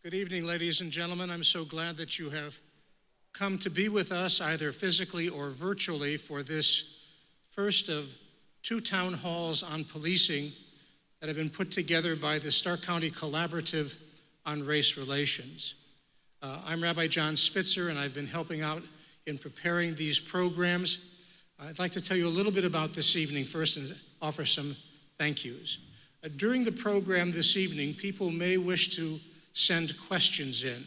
Good evening, ladies and gentlemen. I'm so glad that you have come to be with us, either physically or virtually, for this first of two town halls on policing that have been put together by the Stark County Collaborative on Race Relations. I'm Rabbi John Spitzer, and I've been helping out in preparing these programs. I'd like to tell you a little bit about this evening first and offer some thank yous. During the program this evening, people may wish to send questions in.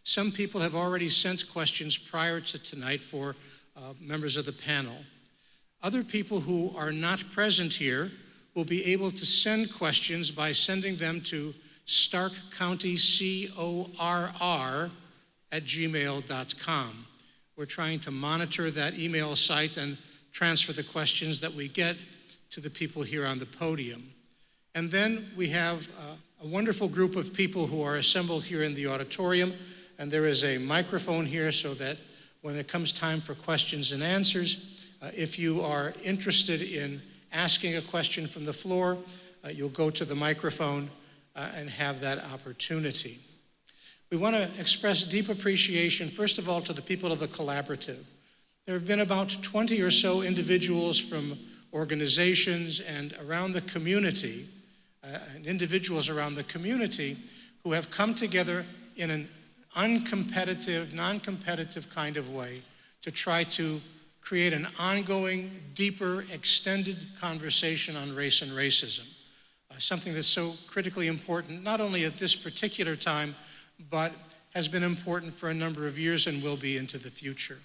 Some people have already sent questions prior to tonight for members of the panel. Other people who are not present here will be able to send questions by sending them to starkcountycorr@gmail.com. We're trying to monitor that email site and transfer the questions that we get to the people here on the podium. And then we have a wonderful group of people who are assembled here in the auditorium, and there is a microphone here so that when it comes time for questions and answers, if you are interested in asking a question from the floor, you'll go to the microphone and have that opportunity. We want to express deep appreciation, first of all, to the people of the collaborative. There have been about 20 or so individuals from organizations and around the community, and individuals around the community who have come together in an uncompetitive, non-competitive kind of way to try to create an ongoing, deeper, extended conversation on race and racism. Something that's so critically important, not only at this particular time, but has been important for a number of years and will be into the future.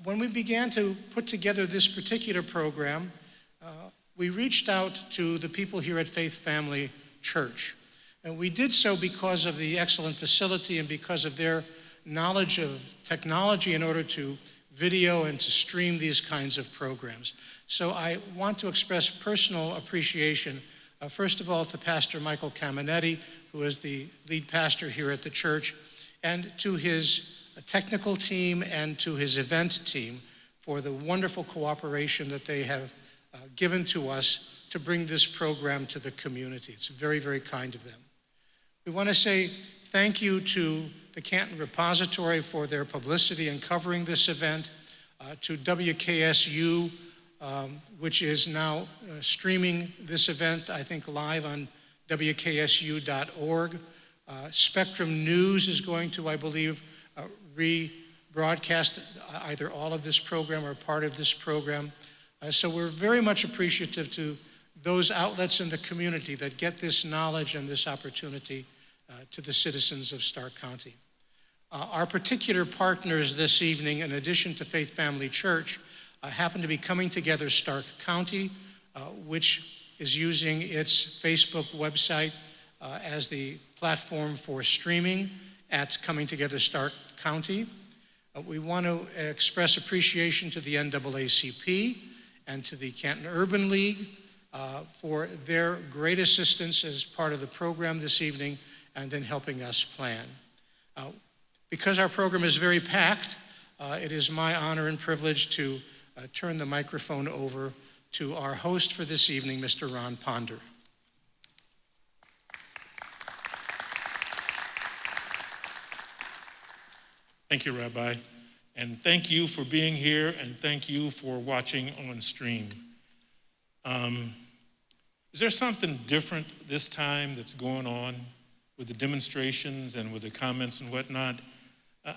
When we began to put together this particular program, we reached out to the people here at Faith Family Church. And we did so because of the excellent facility and because of their knowledge of technology in order to video and to stream these kinds of programs. So I want to express personal appreciation, first of all, to Pastor Michael Caminetti, who is the lead pastor here at the church, and to his technical team and to his event team for the wonderful cooperation that they have given to us to bring this program to the community. It's very, very kind of them. We want to say thank you to the Canton Repository for their publicity in covering this event, to WKSU, which is now streaming this event, I think, live on WKSU.org. Spectrum News is going to, I believe, rebroadcast either all of this program or part of this program. So we're very much appreciative to those outlets in the community that get this knowledge and this opportunity to the citizens of Stark County. Our particular partners this evening, in addition to Faith Family Church, happen to be coming together Stark County, which is using its Facebook website as the platform for streaming at Coming Together Stark County. We want to express appreciation to the NAACP and to the Canton Urban League for their great assistance as part of the program this evening and in helping us plan. Because our program is very packed, it is my honor and privilege to turn the microphone over to our host for this evening, Mr. Ron Ponder. Thank you, Rabbi, and thank you for being here, and thank you for watching on stream. Is there something different this time that's going on with the demonstrations and with the comments and whatnot?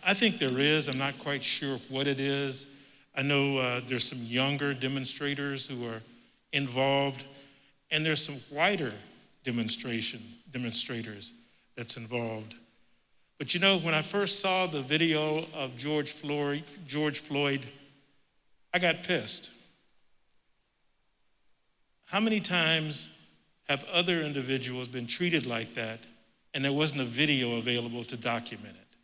I think there is. I'm not quite sure what it is. I know there's some younger demonstrators who are involved, and there's some whiter demonstrators that's involved. But you know, when I first saw the video of George Floyd, I got pissed. How many times have other individuals been treated like that and there wasn't a video available to document it?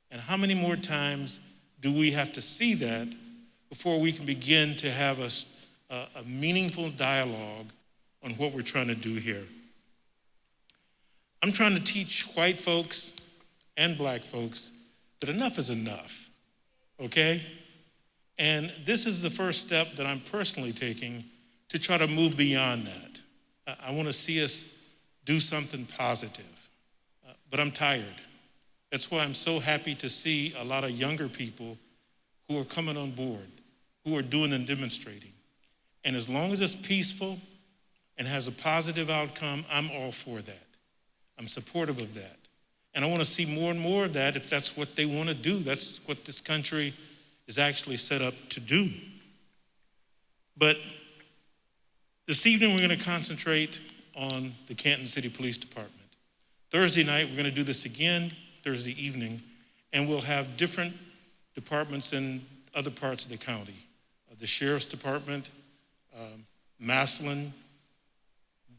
And how many more times do we have to see that before we can begin to have a meaningful dialogue on what we're trying to do here? I'm trying to teach white folks and black folks that enough is enough, okay? And this is the first step that I'm personally taking to try to move beyond that. I want to see us do something positive. but I'm tired. That's why I'm so happy to see a lot of younger people who are coming on board, who are doing and demonstrating. And as long as it's peaceful and has a positive outcome, I'm all for that. I'm supportive of that. And I want to see more and more of that if that's what they want to do. That's what this country is actually set up to do. But this evening we're going to concentrate on the Canton City Police Department. Thursday night we're going to do this again, Thursday evening, and we'll have different departments in other parts of the county. The Sheriff's Department, Massillon,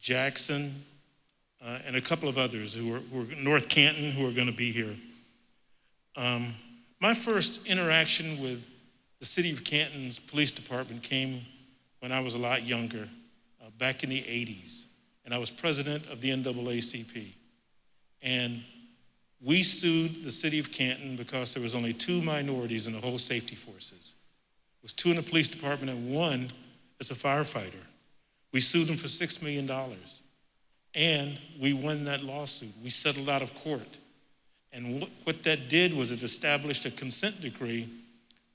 Jackson, and a couple of others who are North Canton who are going to be here. My first interaction with the City of Canton's police department came when I was a lot younger, back in the 80s, and I was president of the NAACP. And we sued the City of Canton because there was only 2 minorities in the whole safety forces. It was 2 in the police department and 1 as a firefighter. We sued them for $6 million. And we won that lawsuit. We settled out of court. And what that did was it established a consent decree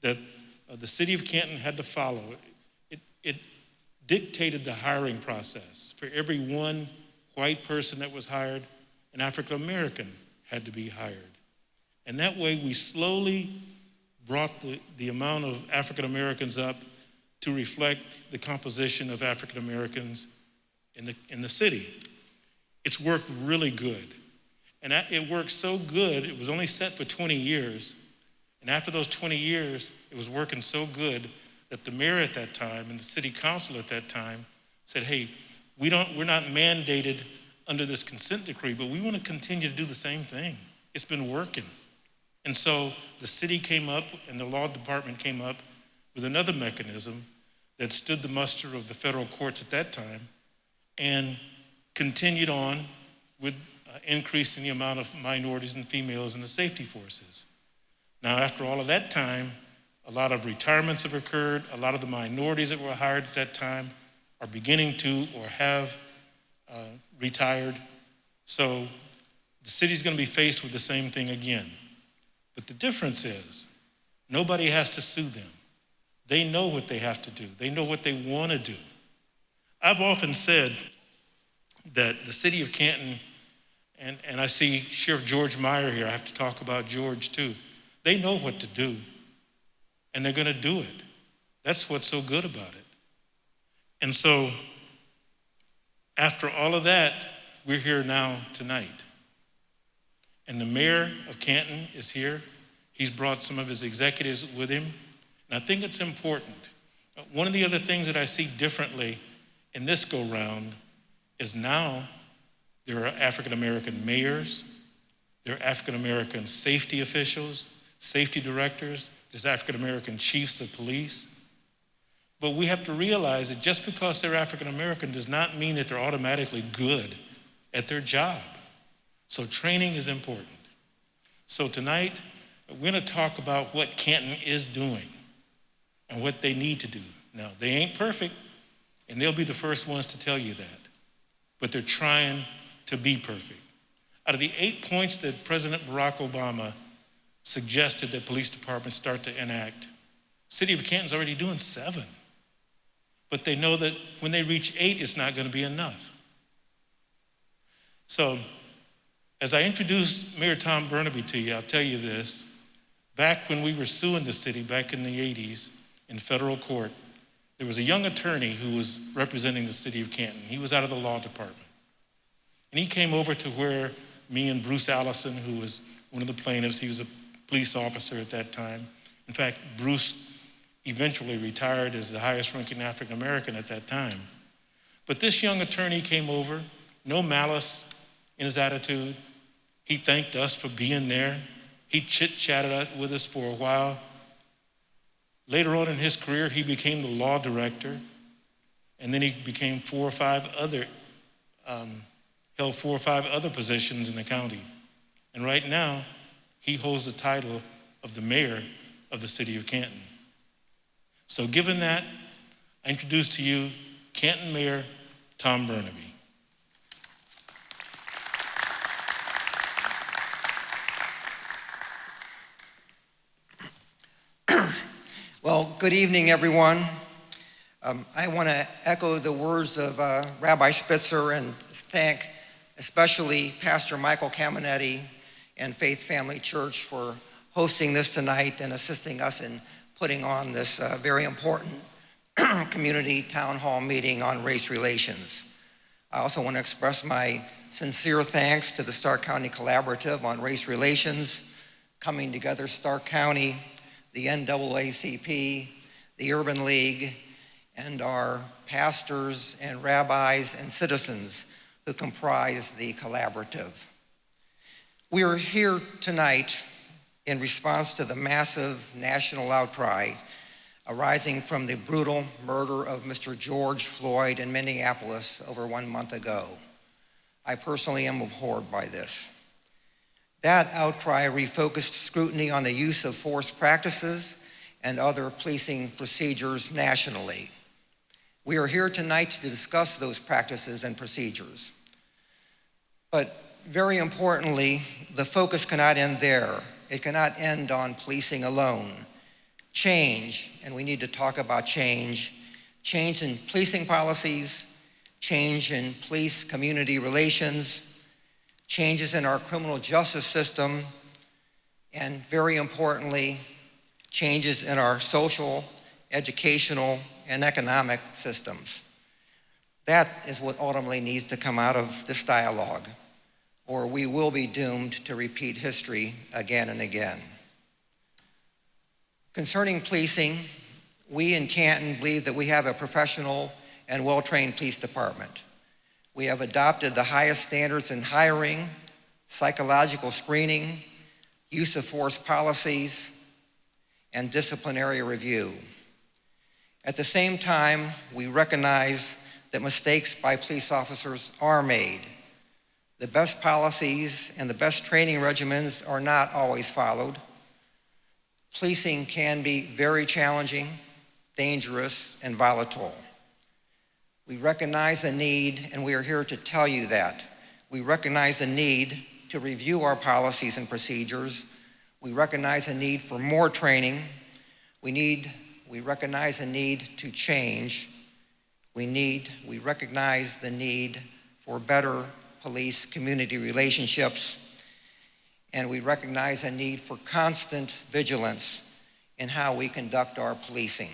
that the City of Canton had to follow. It dictated the hiring process. For every 1 white person that was hired, an African American had to be hired. And that way we slowly brought the amount of African Americans up to reflect the composition of African Americans in the city. It's worked really good. And it worked so good, it was only set for 20 years. And after those 20 years, it was working so good that the mayor at that time and the city council at that time said, hey, we're not mandated under this consent decree, but we want to continue to do the same thing. It's been working. And so the city came up and the law department came up with another mechanism that stood the muster of the federal courts at that time and continued on with increasing the amount of minorities and females in the safety forces. Now, after all of that time, a lot of retirements have occurred. A lot of the minorities that were hired at that time are beginning to or have retired. So the city's going to be faced with the same thing again. But the difference is nobody has to sue them. They know what they have to do. They know what they want to do. I've often said that the city of Canton, and I see Sheriff George Meyer here, I have to talk about George too. They know what to do, and they're going to do it. That's what's so good about it. And so, after all of that, we're here now tonight. And the mayor of Canton is here. He's brought some of his executives with him. And I think it's important. One of the other things that I see differently in this go-round is now there are African-American mayors, there are African-American safety officials, safety directors, there's African-American chiefs of police. But we have to realize that just because they're African-American does not mean that they're automatically good at their job. So training is important. So tonight, we're going to talk about what Canton is doing and what they need to do. Now, they ain't perfect, and they'll be the first ones to tell you that. But they're trying to be perfect. Out of the 8 points that President Barack Obama suggested that police departments start to enact, City of Canton's already doing 7. But they know that when they reach 8, it's not going to be enough. So, as I introduce Mayor Tom Bernabei to you, I'll tell you this. Back when we were suing the city, back in the 80s, in federal court, there was a young attorney who was representing the city of Canton. He was out of the law department. And he came over to where me and Bruce Allison, who was one of the plaintiffs, he was a police officer at that time. In fact, Bruce eventually retired as the highest ranking African American at that time. But this young attorney came over, no malice in his attitude. He thanked us for being there. He chit-chatted with us for a while. Later on in his career, he became the law director, and then he became held 4 or 5 other positions in the county. And right now, he holds the title of the mayor of the city of Canton. So given that, I introduce to you Canton Mayor Tom Bernabei. good evening, everyone. I want to echo the words of Rabbi Spitzer and thank especially Pastor Michael Caminetti and Faith Family Church for hosting this tonight and assisting us in putting on this very important community town hall meeting on race relations. I also want to express my sincere thanks to the Stark County Collaborative on Race Relations, Coming Together Stark County, the NAACP, the Urban League, and our pastors and rabbis and citizens who comprise the collaborative. We are here tonight in response to the massive national outcry arising from the brutal murder of Mr. George Floyd in Minneapolis over 1 month ago. I personally am abhorred by this. That outcry refocused scrutiny on the use of force practices and other policing procedures nationally. We are here tonight to discuss those practices and procedures. But very importantly, the focus cannot end there. It cannot end on policing alone. Change, and we need to talk about change in policing policies, change in police community relations, changes in our criminal justice system, and very importantly, changes in our social, educational, and economic systems. That is what ultimately needs to come out of this dialogue, or we will be doomed to repeat history again and again. Concerning policing, we in Canton believe that we have a professional and well-trained police department. We have adopted the highest standards in hiring, psychological screening, use of force policies, and disciplinary review. At the same time, we recognize that mistakes by police officers are made. The best policies and the best training regimens are not always followed. Policing can be very challenging, dangerous, and volatile. We recognize the need, and we are here to tell you that. We recognize the need to review our policies and procedures. We recognize the need for more training. We recognize the need to change. We recognize the need for better police community relationships. And we recognize a need for constant vigilance in how we conduct our policing.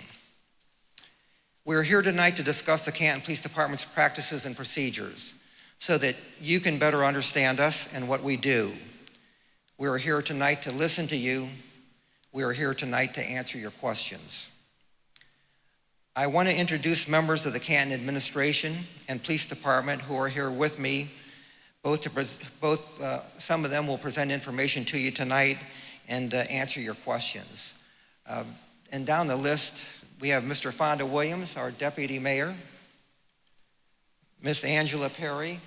We're here tonight to discuss the Canton Police Department's practices and procedures so that you can better understand us and what we do. We're here tonight to listen to you. We're here tonight to answer your questions. I want to introduce members of the Canton administration and police department who are here with me. Some of them will present information to you tonight and answer your questions. And down the list, we have Mr. Fonda Williams, our deputy mayor, Miss Angela Perry,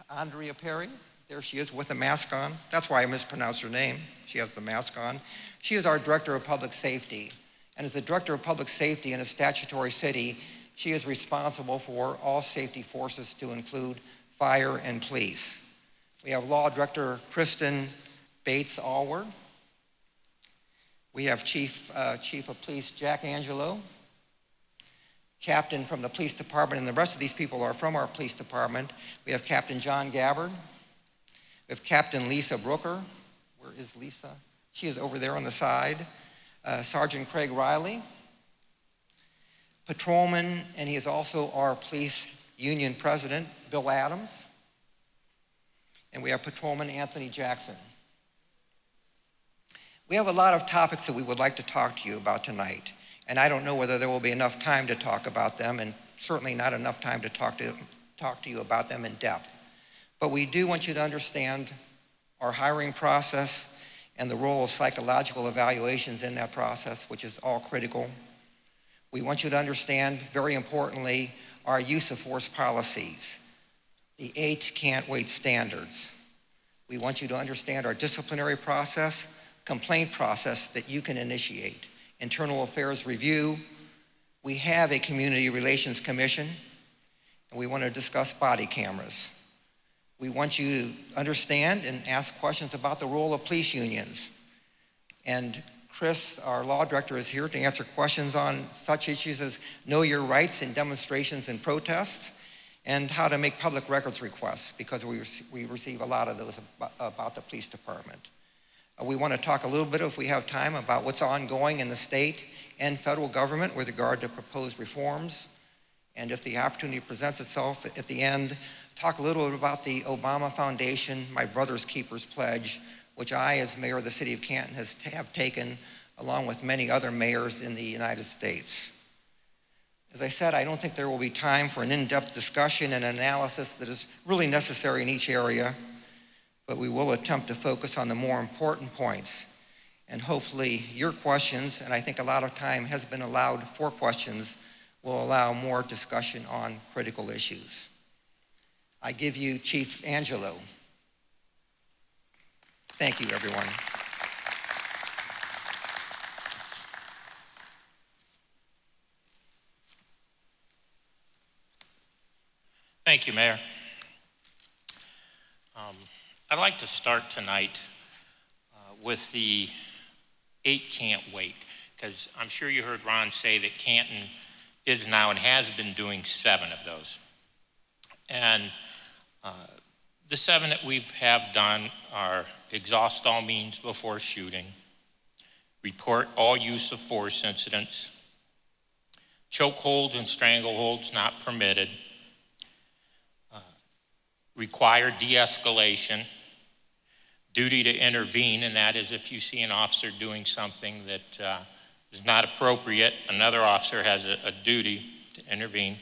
Andrea Perry, there she is with the mask on. That's why I mispronounced her name. She has the mask on. She is our director of public safety. And as the director of public safety in a statutory city, she is responsible for all safety forces to include fire and police. We have Law Director Kristen Bates Aylward. We have Chief of Police Jack Angelo, Captain from the police department, and the rest of these people are from our police department. We have Captain John Gabbard. We have Captain Lisa Brooker. Where is Lisa? She is over there on the side. Sergeant Craig Riley. Patrolman, and he is also our police union president, Bill Adams. And we have Patrolman Anthony Jackson. We have a lot of topics that we would like to talk to you about tonight, and I don't know whether there will be enough time to talk about them, and certainly not enough time to talk to you about them in depth. But we do want you to understand our hiring process and the role of psychological evaluations in that process, which is all critical. We want you to understand, very importantly, our use of force policies, the 8 can't wait standards. We want you to understand our disciplinary process, complaint process that you can initiate, internal affairs review. We have a community relations commission, and we want to discuss body cameras. We want you to understand and ask questions about the role of police unions and Kris, our law director, is here to answer questions on such issues as know your rights in demonstrations and protests, and how to make public records requests, because we receive a lot of those about the police department. We want to talk a little bit, if we have time, about what's ongoing in the state and federal government with regard to proposed reforms. And if the opportunity presents itself at the end, talk a little bit about the Obama Foundation, My Brother's Keeper's Pledge, which I, as mayor of the city of Canton, have taken along with many other mayors in the United States. As I said, I don't think there will be time for an in-depth discussion and analysis that is really necessary in each area, but we will attempt to focus on the more important points. And hopefully your questions, and I think a lot of time has been allowed for questions, will allow more discussion on critical issues. I give you Chief Angelo. Thank you, everyone. Thank you, Mayor. I'd like to start tonight with the 8 can't wait, because I'm sure you heard Ron say that Canton is now and has been doing 7 of those. And the 7 that we have done are exhaust all means before shooting, report all use of force incidents, chokeholds and strangleholds not permitted, require de-escalation, duty to intervene, and that is if you see an officer doing something that is not appropriate, another officer has a duty to intervene,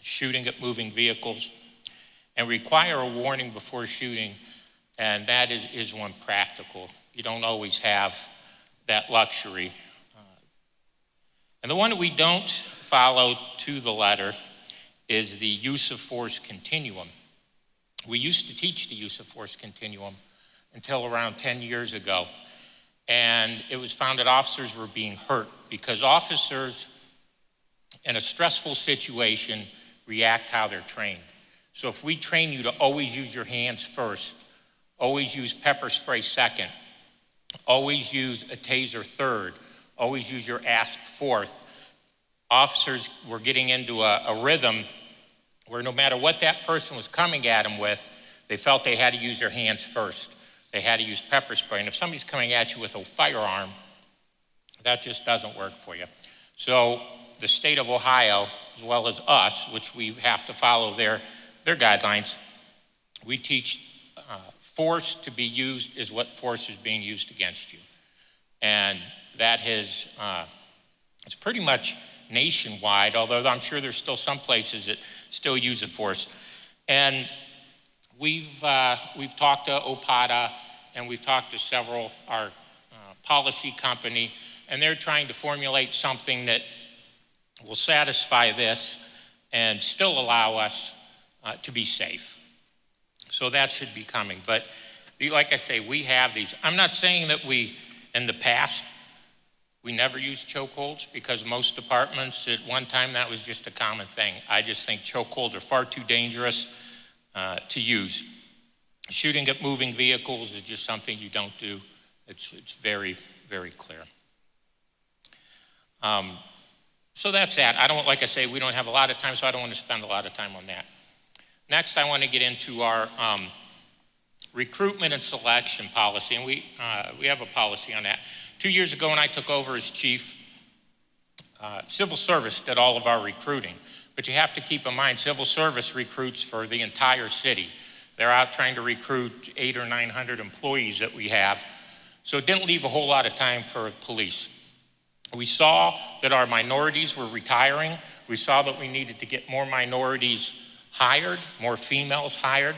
shooting at moving vehicles, and require a warning before shooting, and that is one practical. You don't always have that luxury. And the one that we don't follow to the letter is the use of force continuum. We used to teach the use of force continuum until around 10 years ago. And it was found that officers were being hurt because officers in a stressful situation react how they're trained. So if we train you to always use your hands first, always use pepper spray second, always use a taser third, always use your asp fourth, officers were getting into a rhythm where no matter what that person was coming at them with, they felt they had to use their hands first. They had to use pepper spray. And if somebody's coming at you with a firearm, that just doesn't work for you. So the state of Ohio, as well as us, which we have to follow their guidelines, we teach force to be used is what force is being used against you. And that has, it's pretty much nationwide, although I'm sure there's still some places that still use the force. And we've talked to OPATA, and we've talked to several, our policy company, and they're trying to formulate something that will satisfy this and still allow us to be safe. So that should be coming. But like I say, we have these. I'm not saying that we, in the past, we never used chokeholds, because most departments at one time that was just a common thing. I just think chokeholds are far too dangerous to use. Shooting at moving vehicles is just something you don't do. It's very, very clear. So that's that. Like I say, we don't have a lot of time, so I don't want to spend a lot of time on that. Next, I want to get into our recruitment and selection policy, and we have a policy on that. 2 years ago when I took over as chief, civil service did all of our recruiting. But you have to keep in mind, civil service recruits for the entire city. They're out trying to recruit 800 or 900 employees that we have. So it didn't leave a whole lot of time for police. We saw that our minorities were retiring. We saw that we needed to get more minorities hired, more females hired.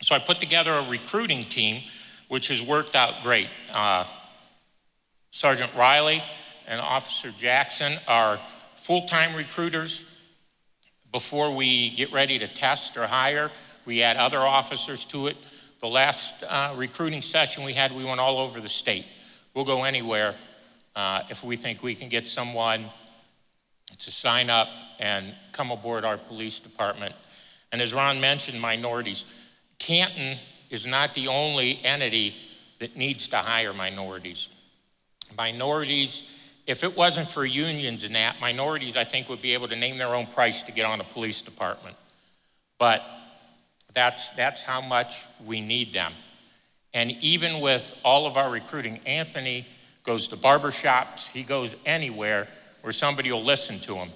So I put together a recruiting team, which has worked out great. Sergeant Riley and Officer Jackson are full-time recruiters. Before we get ready to test or hire, we add other officers to it. The last recruiting session we had, we went all over the state. We'll go anywhere if we think we can get someone to sign up and come aboard our police department. And as Ron mentioned, minorities. Canton is not the only entity that needs to hire minorities. minorities, if it wasn't for unions and that, minorities, I think, would be able to name their own price to get on a police department. But that's how much we need them. And even with all of our recruiting, Anthony goes to barbershops, he goes anywhere where somebody will listen to him.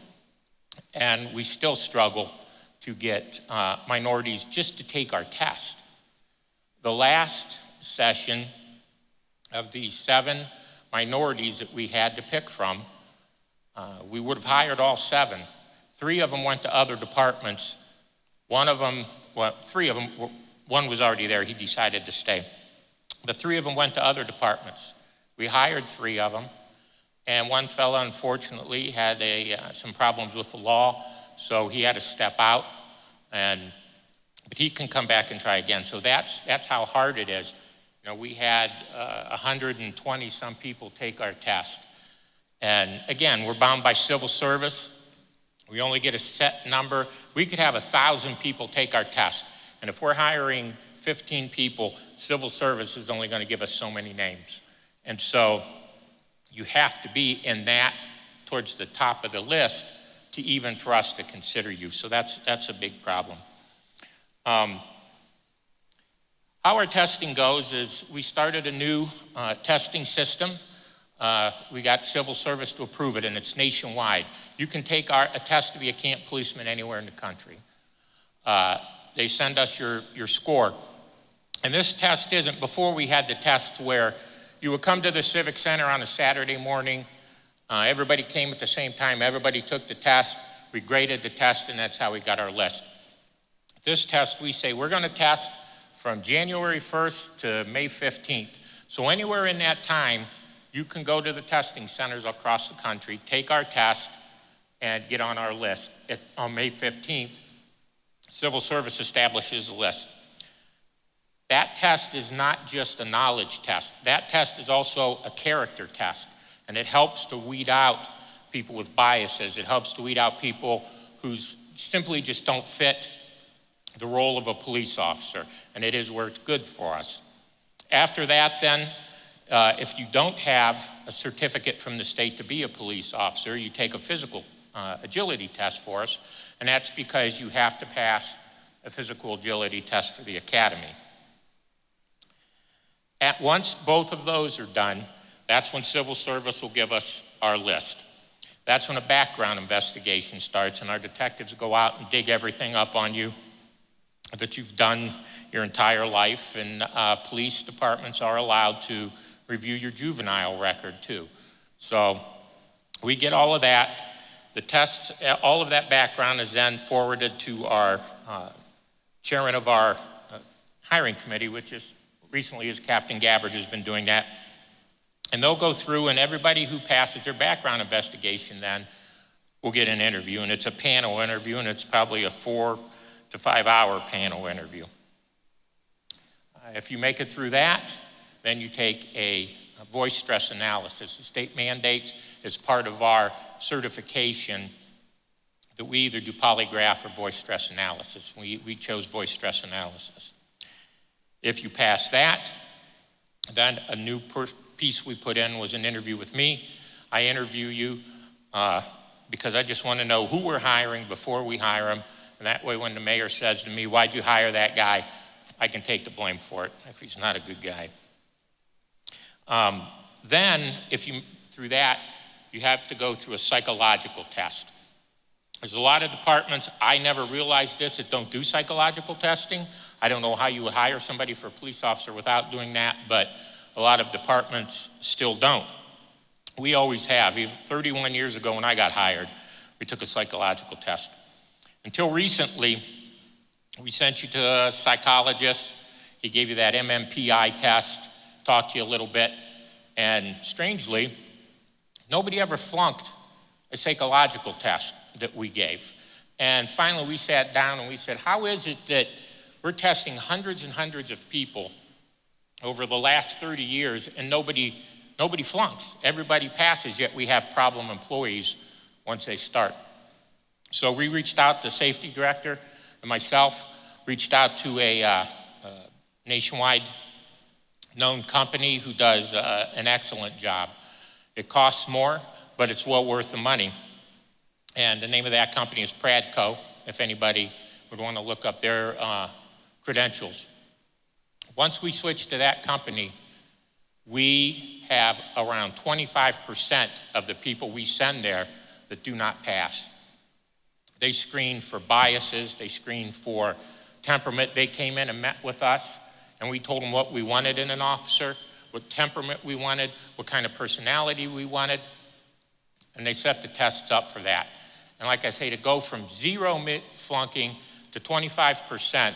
And we still struggle to get minorities just to take our test. The last session of the 7 minorities that we had to pick from, we would have hired all 7. 3 of them went to other departments. 3 of them, one was already there, he decided to stay. But 3 of them went to other departments. We hired 3 of them, and one fella, unfortunately, had some problems with the law, so he had to step out, but he can come back and try again. So that's how hard it is. You know, we had 120 some people take our test. And again, we're bound by civil service. We only get a set number. We could have 1,000 people take our test. And if we're hiring 15 people, civil service is only going to give us so many names. And so you have to be in that towards the top of the list to even for us to consider you. So that's a big problem. How our testing goes is we started a new testing system. We got civil service to approve it, and it's nationwide. You can take a test to be a camp policeman anywhere in the country. They send us your score. And this test isn't, before we had the test where you would come to the Civic Center on a Saturday morning, everybody came at the same time, everybody took the test, we graded the test, and that's how we got our list. This test, we say we're gonna test from January 1st to May 15th. So anywhere in that time, you can go to the testing centers across the country, take our test, and get on our list. On May 15th, Civil Service establishes a list. That test is not just a knowledge test. That test is also a character test, and it helps to weed out people with biases. It helps to weed out people who simply just don't fit the role of a police officer, and it has worked good for us. After that, then, if you don't have a certificate from the state to be a police officer, you take a physical agility test for us, and that's because you have to pass a physical agility test for the academy. Once both of those are done, that's when civil service will give us our list. That's when a background investigation starts, and our detectives go out and dig everything up on you that you've done your entire life, and police departments are allowed to review your juvenile record too. So we get all of that. The tests, all of that background is then forwarded to our chairman of our hiring committee, which is recently is Captain Gabbard, who's been doing that. And they'll go through, and everybody who passes their background investigation then will get an interview, and it's a panel interview, and it's probably a 4 to 5 hour panel interview. If you make it through that, then you take a voice stress analysis. The state mandates as part of our certification that we either do polygraph or voice stress analysis. We chose voice stress analysis. If you pass that, then a new piece we put in was an interview with me. I interview you because I just want to know who we're hiring before we hire them. And that way when the mayor says to me, why'd you hire that guy? I can take the blame for it if he's not a good guy. Then, through that, you have to go through a psychological test. There's a lot of departments, I never realized this, that don't do psychological testing. I don't know how you would hire somebody for a police officer without doing that, but a lot of departments still don't. We always have. Even 31 years ago when I got hired, we took a psychological test. Until recently, we sent you to a psychologist. He gave you that MMPI test, talked to you a little bit, and strangely, nobody ever flunked a psychological test that we gave. And finally, we sat down and we said, how is it that we're testing hundreds and hundreds of people over the last 30 years and nobody flunks? Everybody passes, yet we have problem employees once they start. So we reached out, the safety director and myself reached out to a nationwide known company who does an excellent job. It costs more, but it's well worth the money. And the name of that company is Pradco, if anybody would want to look up their credentials. Once we switch to that company, we have around 25% of the people we send there that do not pass. They screen for biases, they screen for temperament. They came in and met with us, and we told them what we wanted in an officer, what temperament we wanted, what kind of personality we wanted, and they set the tests up for that. And like I say, to go from 0 flunking to 25%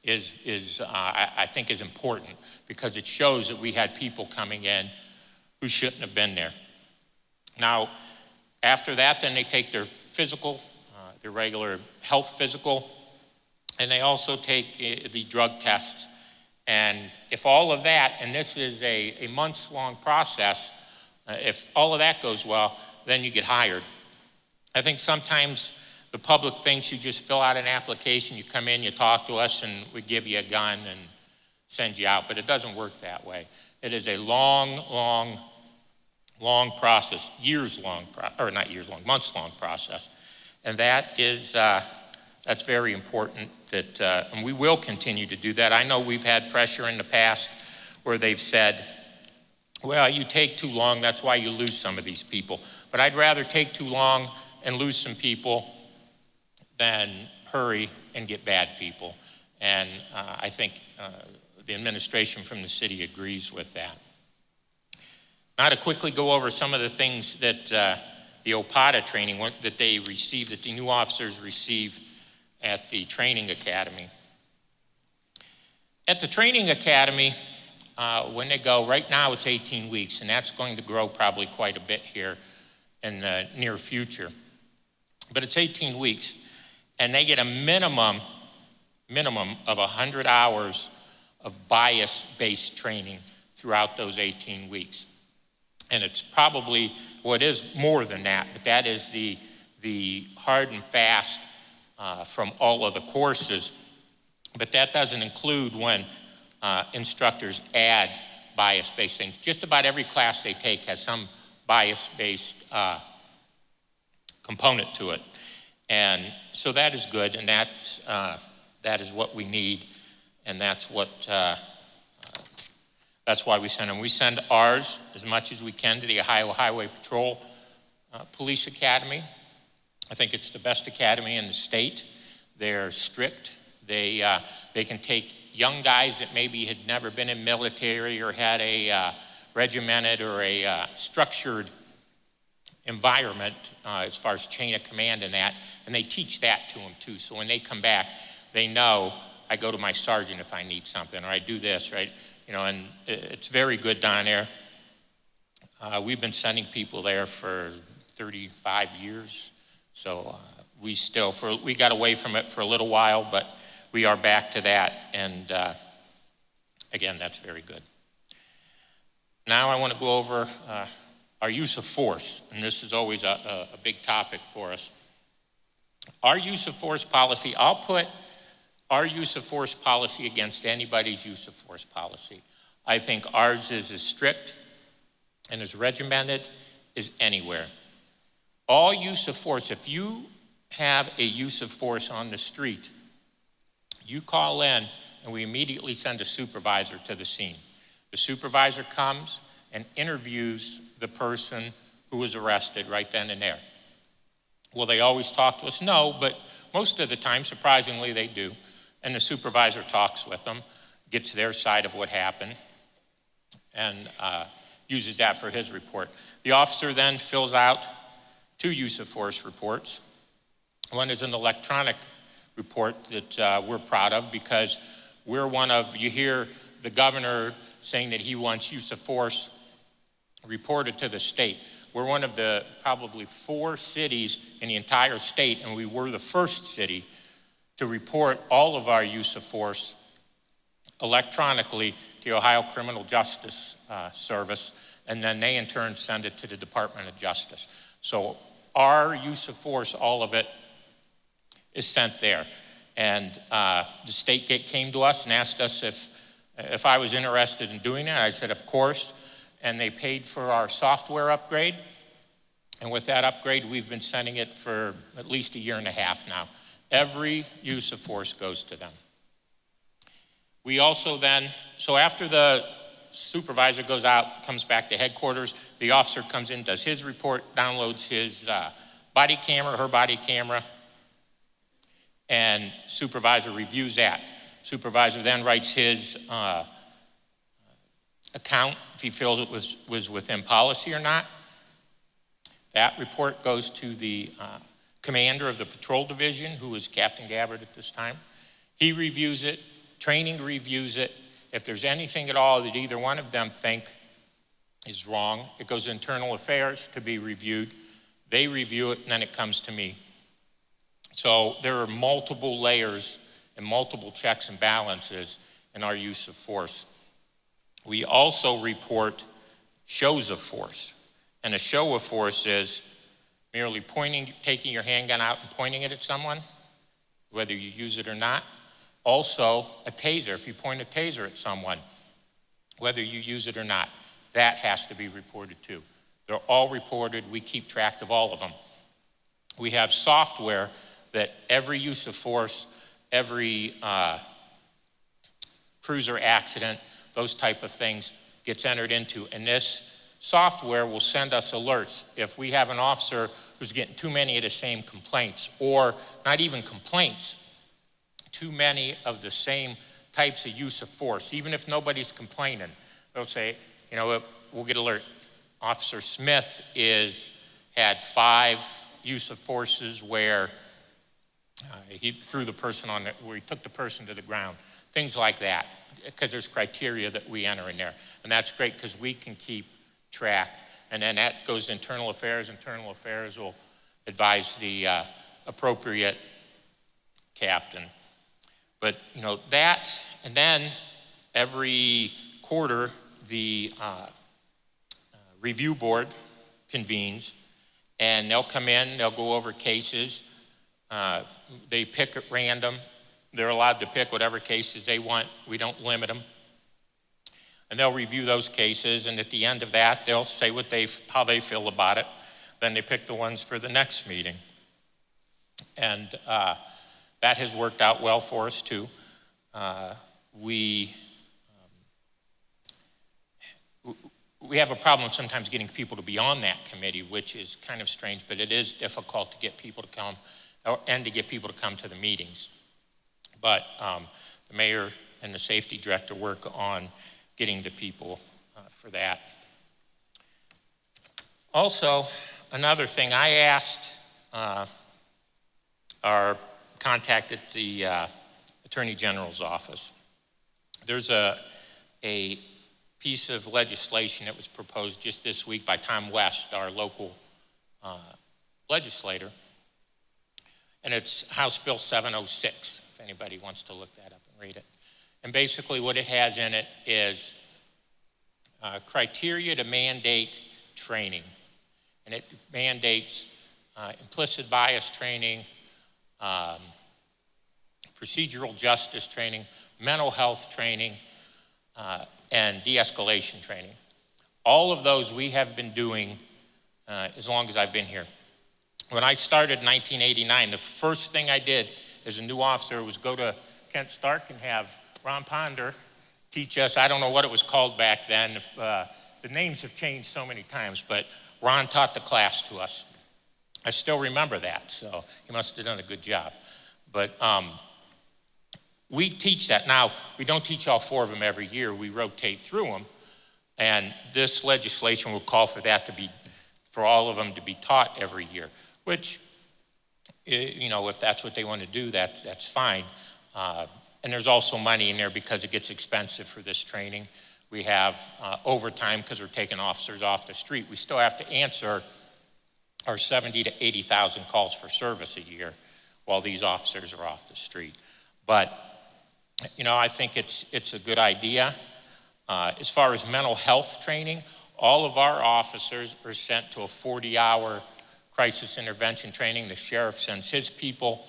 I think is important, because it shows that we had people coming in who shouldn't have been there. Now, after that, then they take their physical, their regular health physical, and they also take the drug tests. And if all of that, and this is a months-long process, if all of that goes well, then you get hired. I think sometimes the public thinks you just fill out an application, you come in, you talk to us, and we give you a gun and send you out, but it doesn't work that way. It is a long process, months-long process. And that is, that's very important, that, and we will continue to do that. I know we've had pressure in the past where they've said, well, you take too long, that's why you lose some of these people. But I'd rather take too long and lose some people than hurry and get bad people. And I think the administration from the city agrees with that. Now to quickly go over some of the things that the OPATA training that they receive, that the new officers receive at the training academy. At the training academy, when they go, right now it's 18 weeks, and that's going to grow probably quite a bit here in the near future. But it's 18 weeks, and they get a minimum of 100 hours of bias-based training throughout those 18 weeks. And it's probably, well, it is more than that, but that is the hard and fast from all of the courses. But that doesn't include when instructors add bias-based things. Just about every class they take has some bias-based component to it. And so that is good, and that is what we need, and that's why we send them. We send ours as much as we can to the Ohio Highway Patrol Police Academy. I think it's the best academy in the state. They're strict. They can take young guys that maybe had never been in military or had a regimented or a structured environment as far as chain of command and that, and they teach that to them too. So when they come back, they know I go to my sergeant if I need something, or I do this, right? You know, and it's very good down there. We've been sending people there for 35 years. So we got away from it for a little while, but we are back to that. And again, that's very good. Now I want to go over our use of force. And this is always a big topic for us. Our use of force policy, I'll put our use of force policy against anybody's use of force policy. I think ours is as strict and as regimented as anywhere. All use of force, if you have a use of force on the street, you call in and we immediately send a supervisor to the scene. The supervisor comes and interviews the person who was arrested right then and there. Will they always talk to us? No, but most of the time, surprisingly, they do. And the supervisor talks with them, gets their side of what happened, and uses that for his report. The officer then fills out 2 use of force reports. One is an electronic report that we're proud of, because we're you hear the governor saying that he wants use of force reported to the state. We're one of the probably 4 cities in the entire state, and we were the first city to report all of our use of force electronically to the Ohio Criminal Justice Service, and then they in turn send it to the Department of Justice. So our use of force, all of it, is sent there. And the state came to us and asked us if I was interested in doing that. I said, of course. and they paid for our software upgrade. And with that upgrade, we've been sending it for at least 1.5 years now. Every use of force goes to them. We also then, so after the supervisor goes out, comes back to headquarters, the officer comes in, does his report, downloads his body camera, her body camera, and supervisor reviews that. Supervisor then writes his account if he feels it was within policy or not. That report goes to the commander of the patrol division, who is Captain Gabbard at this time. He reviews it, training reviews it. If there's anything at all that either one of them think is wrong, it goes to internal affairs to be reviewed. They review it, and then it comes to me. So there are multiple layers and multiple checks and balances in our use of force. We also report shows of force. And a show of force is merely taking your handgun out and pointing it at someone, whether you use it or not. Also, a taser, if you point a taser at someone, whether you use it or not, that has to be reported too. They're all reported. We keep track of all of them. We have software that every use of force, every cruiser accident, those type of things gets entered into. And this software will send us alerts if we have an officer who's getting too many of the same complaints, or not even complaints, too many of the same types of use of force. Even if nobody's complaining, they'll say, you know, we'll get alert. Officer Smith had 5 use of forces where he threw the person where he took the person to the ground, things like that, because there's criteria that we enter in there. And that's great because we can keep track. And then that goes to internal affairs. Internal affairs will advise the appropriate captain. But, you know, that, and then every quarter, the review board convenes, and they'll come in, they'll go over cases. They pick at random. They're allowed to pick whatever cases they want. We don't limit them. And they'll review those cases, and at the end of that, they'll say how they feel about it. Then they pick the ones for the next meeting. And that has worked out well for us too. We have a problem sometimes getting people to be on that committee, which is kind of strange, but it is difficult to get people to come and to get people to come to the meetings. But the mayor and the safety director work on getting the people for that. Also, another thing, I contacted the Attorney General's office. There's a piece of legislation that was proposed just this week by Tom West, our local legislator, and it's House Bill 706, if anybody wants to look that up and read it. And basically what it has in it is criteria to mandate training. And it mandates implicit bias training, procedural justice training, mental health training, and de-escalation training. All of those we have been doing as long as I've been here. When I started in 1989, the first thing I did as a new officer was go to Kent Stark and have Ron Ponder teach us. I don't know what it was called back then. The names have changed so many times, but Ron taught the class to us. I still remember that, so he must have done a good job. But we teach that. Now, we don't teach all 4 of them every year. We rotate through them, and this legislation will call for that for all of them to be taught every year, which, you know, if that's what they want to do, that's fine. And there's also money in there because it gets expensive for this training. We have overtime because we're taking officers off the street. We still have to answer our 70 to 80,000 calls for service a year while these officers are off the street. But, you know, I think it's a good idea. As far as mental health training, all of our officers are sent to a 40-hour crisis intervention training. The sheriff sends his people.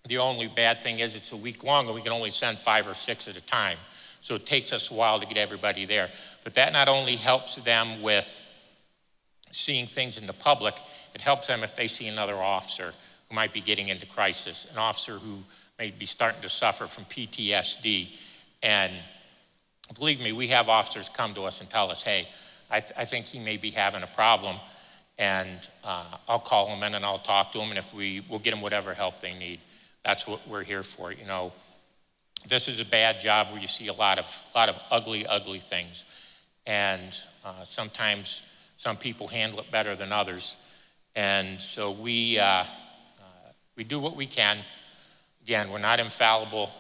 The only bad thing is it's a week long and we can only send 5 or 6 at a time. So it takes us a while to get everybody there. But that not only helps them with seeing things in the public, it helps them if they see another officer who might be getting into crisis, an officer who may be starting to suffer from PTSD. And believe me, we have officers come to us and tell us, hey, I think he may be having a problem, and I'll call him in and I'll talk to him, and we'll get him whatever help they need. That's what we're here for. You know, this is a bad job where you see a lot of ugly things, and sometimes some people handle it better than others, and so we do what we can. Again, we're not infallible.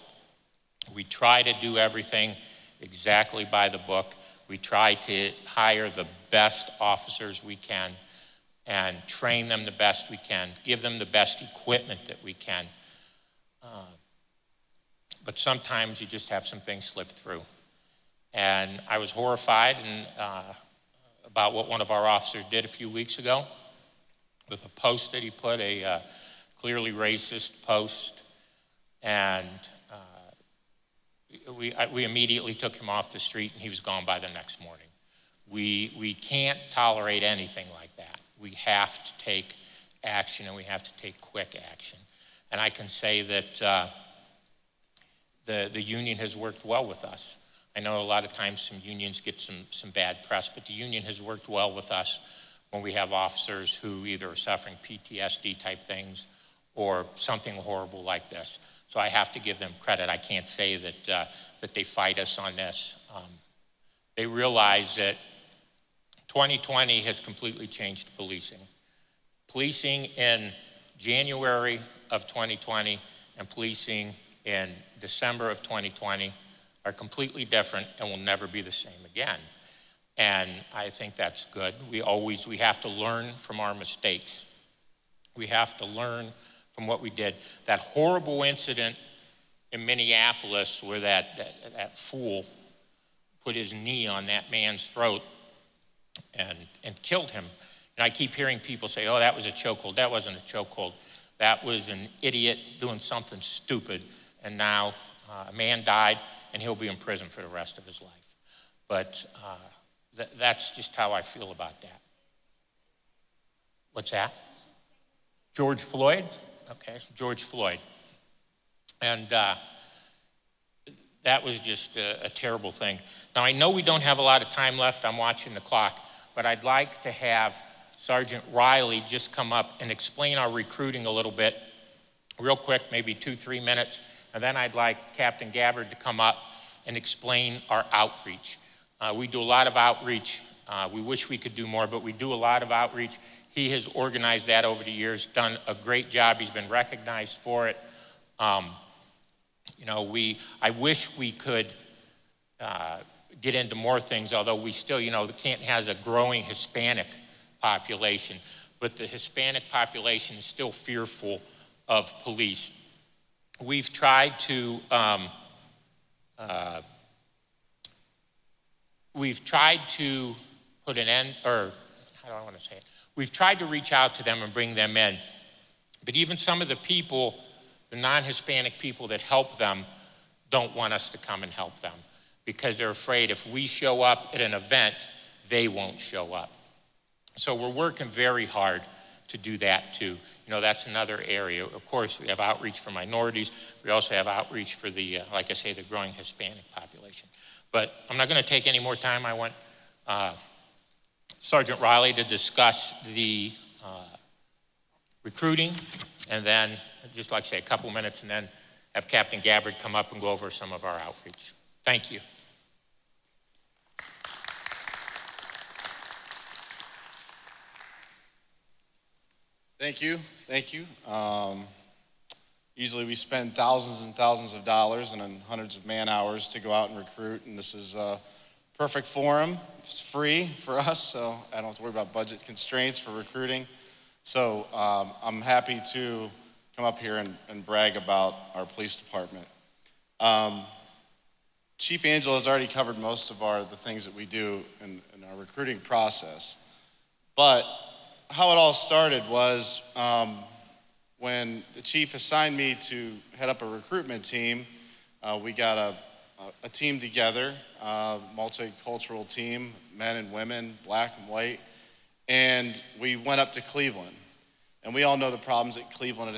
We try to do everything exactly by the book. We try to hire the best officers we can and train them the best we can, give them the best equipment that we can. But sometimes you just have some things slip through. And I was horrified about what one of our officers did a few weeks ago with a post that he put, a clearly racist post. And we immediately took him off the street, and he was gone by the next morning. We can't tolerate anything like that. We have to take action, and we have to take quick action. And I can say that the union has worked well with us. I know a lot of times some unions get some bad press, but the union has worked well with us when we have officers who either are suffering PTSD type things or something horrible like this. So I have to give them credit. I can't say that they fight us on this. They realize that 2020 has completely changed policing. Policing in January of 2020 and policing in December of 2020 are completely different and will never be the same again. And I think that's good. We have to learn from our mistakes. We have to learn from what we did. That horrible incident in Minneapolis where that fool put his knee on that man's throat and killed him. And I keep hearing people say, oh, that was a chokehold. That wasn't a chokehold. That was an idiot doing something stupid. And now a man died, and he'll be in prison for the rest of his life. But that's just how I feel about that. What's that? George Floyd? Okay, George Floyd. And that was just a terrible thing. Now, I know we don't have a lot of time left. I'm watching the clock. But I'd like to have Sergeant Riley just come up and explain our recruiting a little bit, real quick, maybe 2-3 minutes. And then I'd like Captain Gabbard to come up and explain our outreach. We do a lot of outreach. We wish we could do more, but we do a lot of outreach. He has organized that over the years, done a great job. He's been recognized for it. I wish we could get into more things, although we still, Canton has a growing Hispanic population, but the Hispanic population is still fearful of police. We've tried to put an end, or how do I want to say it? We've tried to reach out to them and bring them in, but even some of the people, the non-Hispanic people that help them, don't want us to come and help them because they're afraid if we show up at an event, they won't show up. So we're working very hard to do that too. That's another area. Of course, we have outreach for minorities. We also have outreach for the, like I say, the growing Hispanic population. But I'm not going to take any more time. I want Sergeant Riley to discuss the recruiting, and then, just like I say, a couple minutes, and then have Captain Gabbard come up and go over some of our outreach. Thank you. Thank you. Usually we spend thousands and thousands of dollars and then hundreds of man hours to go out and recruit, and this is a perfect forum. It's free for us, so I don't have to worry about budget constraints for recruiting. So I'm happy to come up here and brag about our police department. Chief Angelo has already covered most of the things that we do in our recruiting process, but how it all started was when the chief assigned me to head up a recruitment team. We got a team together, multicultural team, men and women, black and white, and we went up to Cleveland. And we all know the problems that Cleveland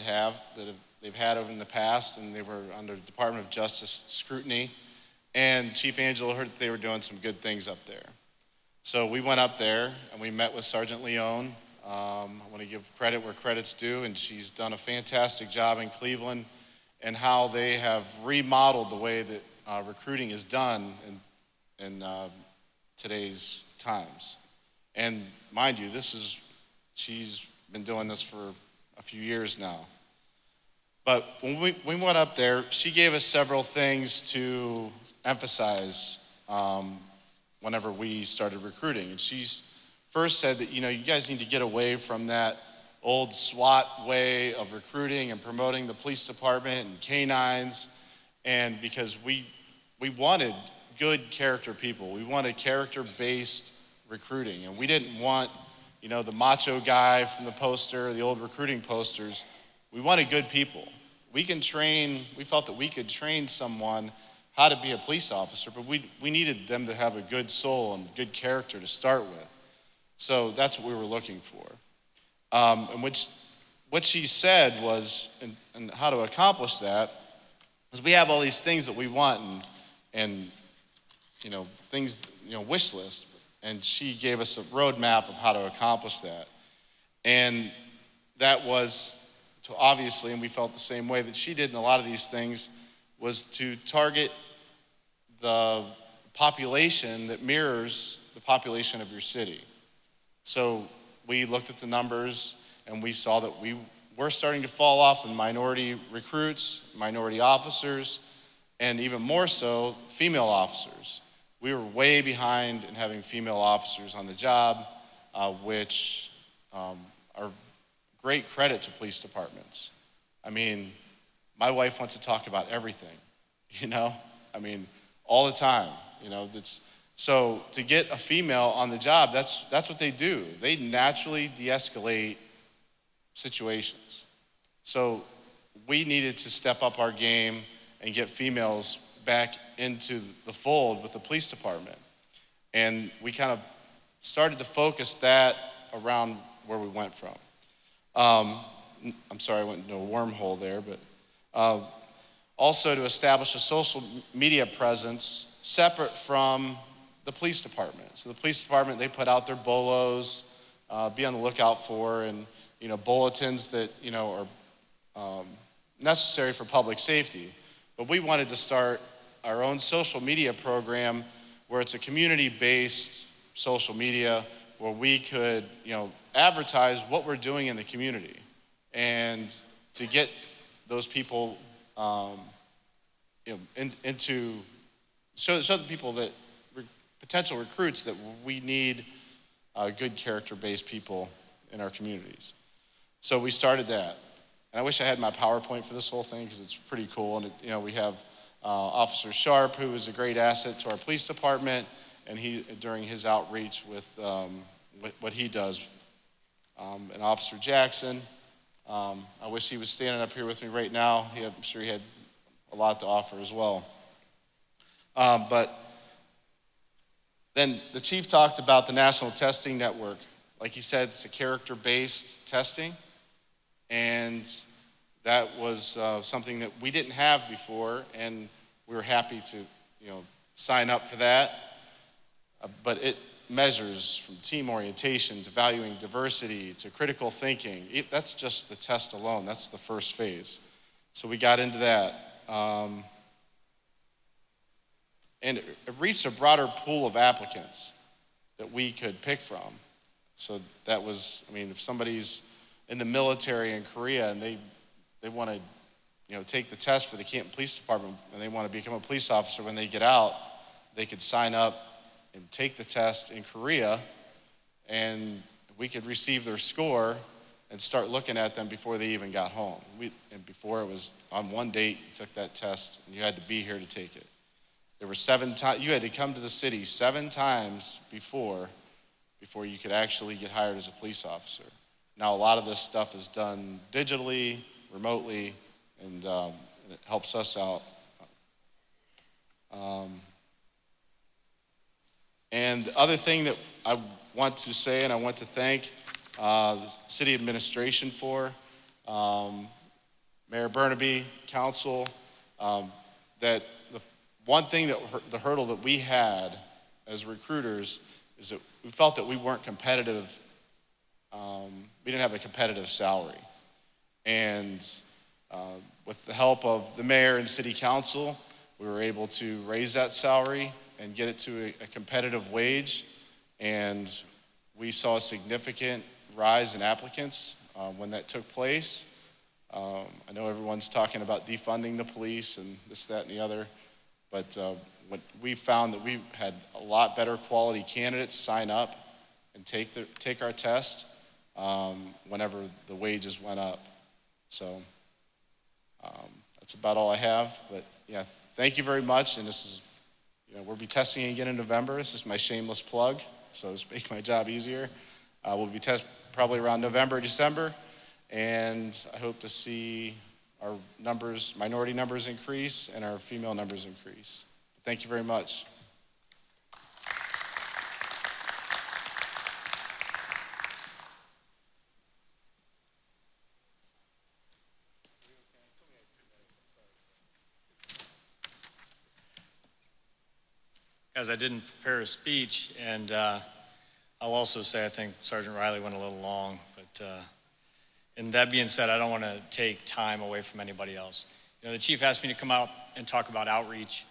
they've had over in the past, and they were under Department of Justice scrutiny. And Chief Angelo heard that they were doing some good things up there. So we went up there and we met with Sergeant Leone. I want to give credit where credit's due, and she's done a fantastic job in Cleveland and how they have remodeled the way that recruiting is done in today's times. And mind you, she's been doing this for a few years now. But when we went up there, she gave us several things to emphasize whenever we started recruiting. And she first said that, you guys need to get away from that old SWAT way of recruiting and promoting the police department and canines, and because we wanted good character people. We wanted character-based recruiting, and we didn't want, the macho guy from the poster, the old recruiting posters. We wanted good people. We felt that we could train someone how to be a police officer, but we needed them to have a good soul and good character to start with. So that's what we were looking for. And what she said was, and how to accomplish that, was we have all these things that we want and things, wish list. And she gave us a roadmap of how to accomplish that. And that was to obviously, and we felt the same way that she did in a lot of these things, was to target the population that mirrors the population of your city. So we looked at the numbers and we saw that we were starting to fall off in minority recruits, minority officers, and even more so, female officers. We were way behind in having female officers on the job, which are great credit to police departments. I mean, my wife wants to talk about everything, all the time, so to get a female on the job, that's what they do. They naturally de-escalate situations. So we needed to step up our game and get females back into the fold with the police department. And we kind of started to focus that around where we went from. I'm sorry, I went into a wormhole there, but also to establish a social media presence separate from the police department. So the police department, they put out their bolos, be on the lookout for, and bulletins that are necessary for public safety. But we wanted to start our own social media program where it's a community-based social media where we could advertise what we're doing in the community and to get those people into show the people that potential recruits that we need good character-based people in our communities. So we started that. And I wish I had my PowerPoint for this whole thing because it's pretty cool. And we have Officer Sharp, who is a great asset to our police department, and he during his outreach with what he does. And Officer Jackson, I wish he was standing up here with me right now. I'm sure he had a lot to offer as well. But then the chief talked about the National Testing Network. Like he said, it's a character-based testing. And that was something that we didn't have before, and we were happy to, sign up for that. But it measures from team orientation to valuing diversity to critical thinking. That's just the test alone. That's the first phase. So we got into that. And it reached a broader pool of applicants that we could pick from. So that was, if somebody's in the military in Korea and they want to, take the test for the Canton Police Department and they want to become a police officer when they get out, they could sign up and take the test in Korea, and we could receive their score and start looking at them before they even got home. And before, it was on one date, you took that test and you had to be here to take it. There were 7 times, you had to come to the city 7 times before you could actually get hired as a police officer. Now, a lot of this stuff is done digitally, remotely, and it helps us out. And the other thing that I want to say, and I want to thank the city administration for, Mayor Bernabei, council, that the one thing that the hurdle that we had as recruiters is that we felt that we weren't competitive. We didn't have a competitive salary. And with the help of the mayor and city council, we were able to raise that salary and get it to a competitive wage. And we saw a significant rise in applicants when that took place. I know everyone's talking about defunding the police and this, that, and the other, but when we found that we had a lot better quality candidates sign up and take our test whenever the wages went up. So that's about all I have. But yeah, thank you very much. And this is, we'll be testing again in November. This is my shameless plug, so it's make my job easier. We'll be testing probably around November, December, and I hope to see our numbers, minority numbers increase and our female numbers increase. Thank you very much. Guys, I didn't prepare a speech, and I'll also say I think Sergeant Riley went a little long, but and that being said, I don't want to take time away from anybody else. The chief asked me to come out and talk about outreach,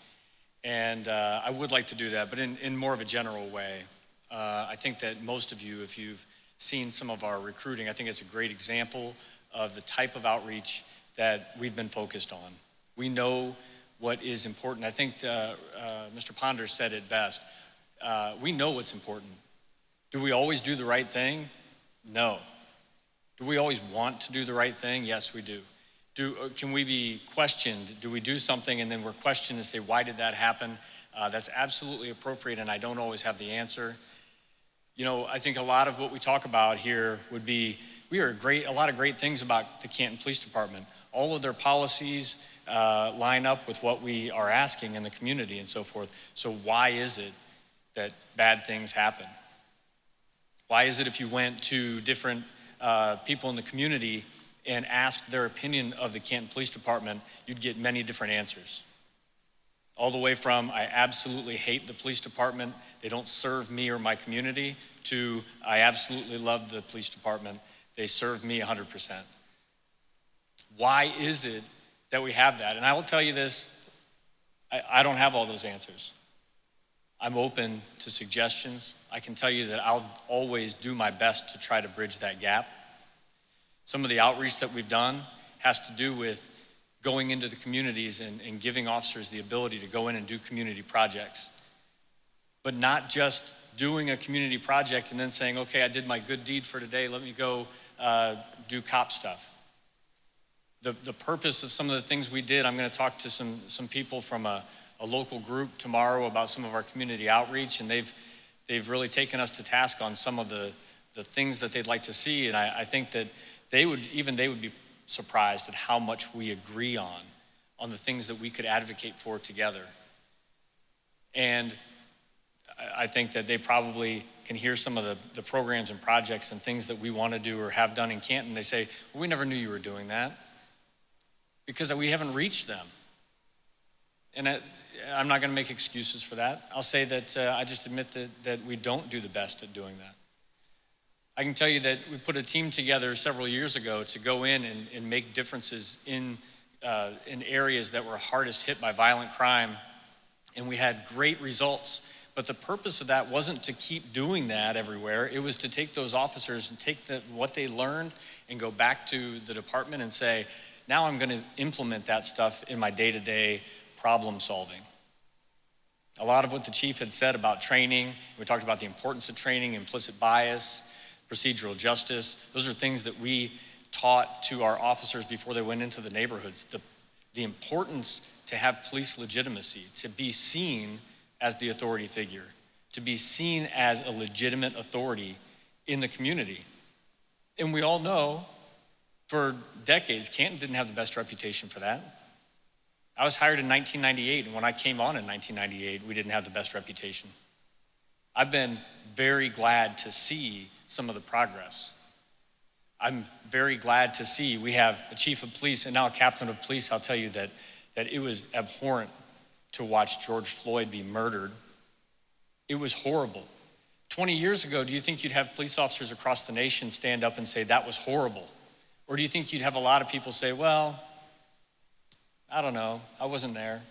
and I would like to do that, but in more of a general way. I think that most of you, if you've seen some of our recruiting, I think it's a great example of the type of outreach that we've been focused on. We know what is important. I think Mr. Ponder said it best. We know what's important. Do we always do the right thing? No. Do we always want to do the right thing? Yes, we do. Can we be questioned? Do we do something and then we're questioned and say, why did that happen? That's absolutely appropriate, and I don't always have the answer. I think a lot of what we talk about here would be, we hear a lot of great things about the Canton Police Department. All of their policies line up with what we are asking in the community and so forth. So why is it that bad things happen? Why is it if you went to different people in the community and asked their opinion of the Canton Police Department, you'd get many different answers? All the way from, I absolutely hate the police department, they don't serve me or my community, to I absolutely love the police department, they serve me 100%. Why is it that we have that? And I will tell you this, I don't have all those answers. I'm open to suggestions. I can tell you that I'll always do my best to try to bridge that gap. Some of the outreach that we've done has to do with going into the communities and giving officers the ability to go in and do community projects. But not just doing a community project and then saying, okay, I did my good deed for today, let me go do cop stuff. The purpose of some of the things we did, I'm gonna talk to some people from a local group tomorrow about some of our community outreach, and they've really taken us to task on some of the things that they'd like to see, and I think that they would be surprised at how much we agree on the things that we could advocate for together. And I think that they probably can hear some of the programs and projects and things that we want to do or have done in Canton. They say, well, we never knew you were doing that because we haven't reached them. And I'm not going to make excuses for that. I'll say that I just admit that we don't do the best at doing that. I can tell you that we put a team together several years ago to go in and make differences in areas that were hardest hit by violent crime, and we had great results. But the purpose of that wasn't to keep doing that everywhere. It was to take those officers and take what they learned and go back to the department and say, now I'm going to implement that stuff in my day-to-day problem solving. A lot of what the chief had said about training, we talked about the importance of training, implicit bias, procedural justice. Those are things that we taught to our officers before they went into the neighborhoods. The importance to have police legitimacy, to be seen as the authority figure, to be seen as a legitimate authority in the community. And we all know for decades, Canton didn't have the best reputation for that. I was hired in 1998, and when I came on in 1998, we didn't have the best reputation. I've been very glad to see some of the progress. I'm very glad to see we have a chief of police and now a captain of police. I'll tell you that it was abhorrent to watch George Floyd be murdered. It was horrible. 20 years ago, do you think you'd have police officers across the nation stand up and say that was horrible? Or do you think you'd have a lot of people say, well, I don't know, I wasn't there.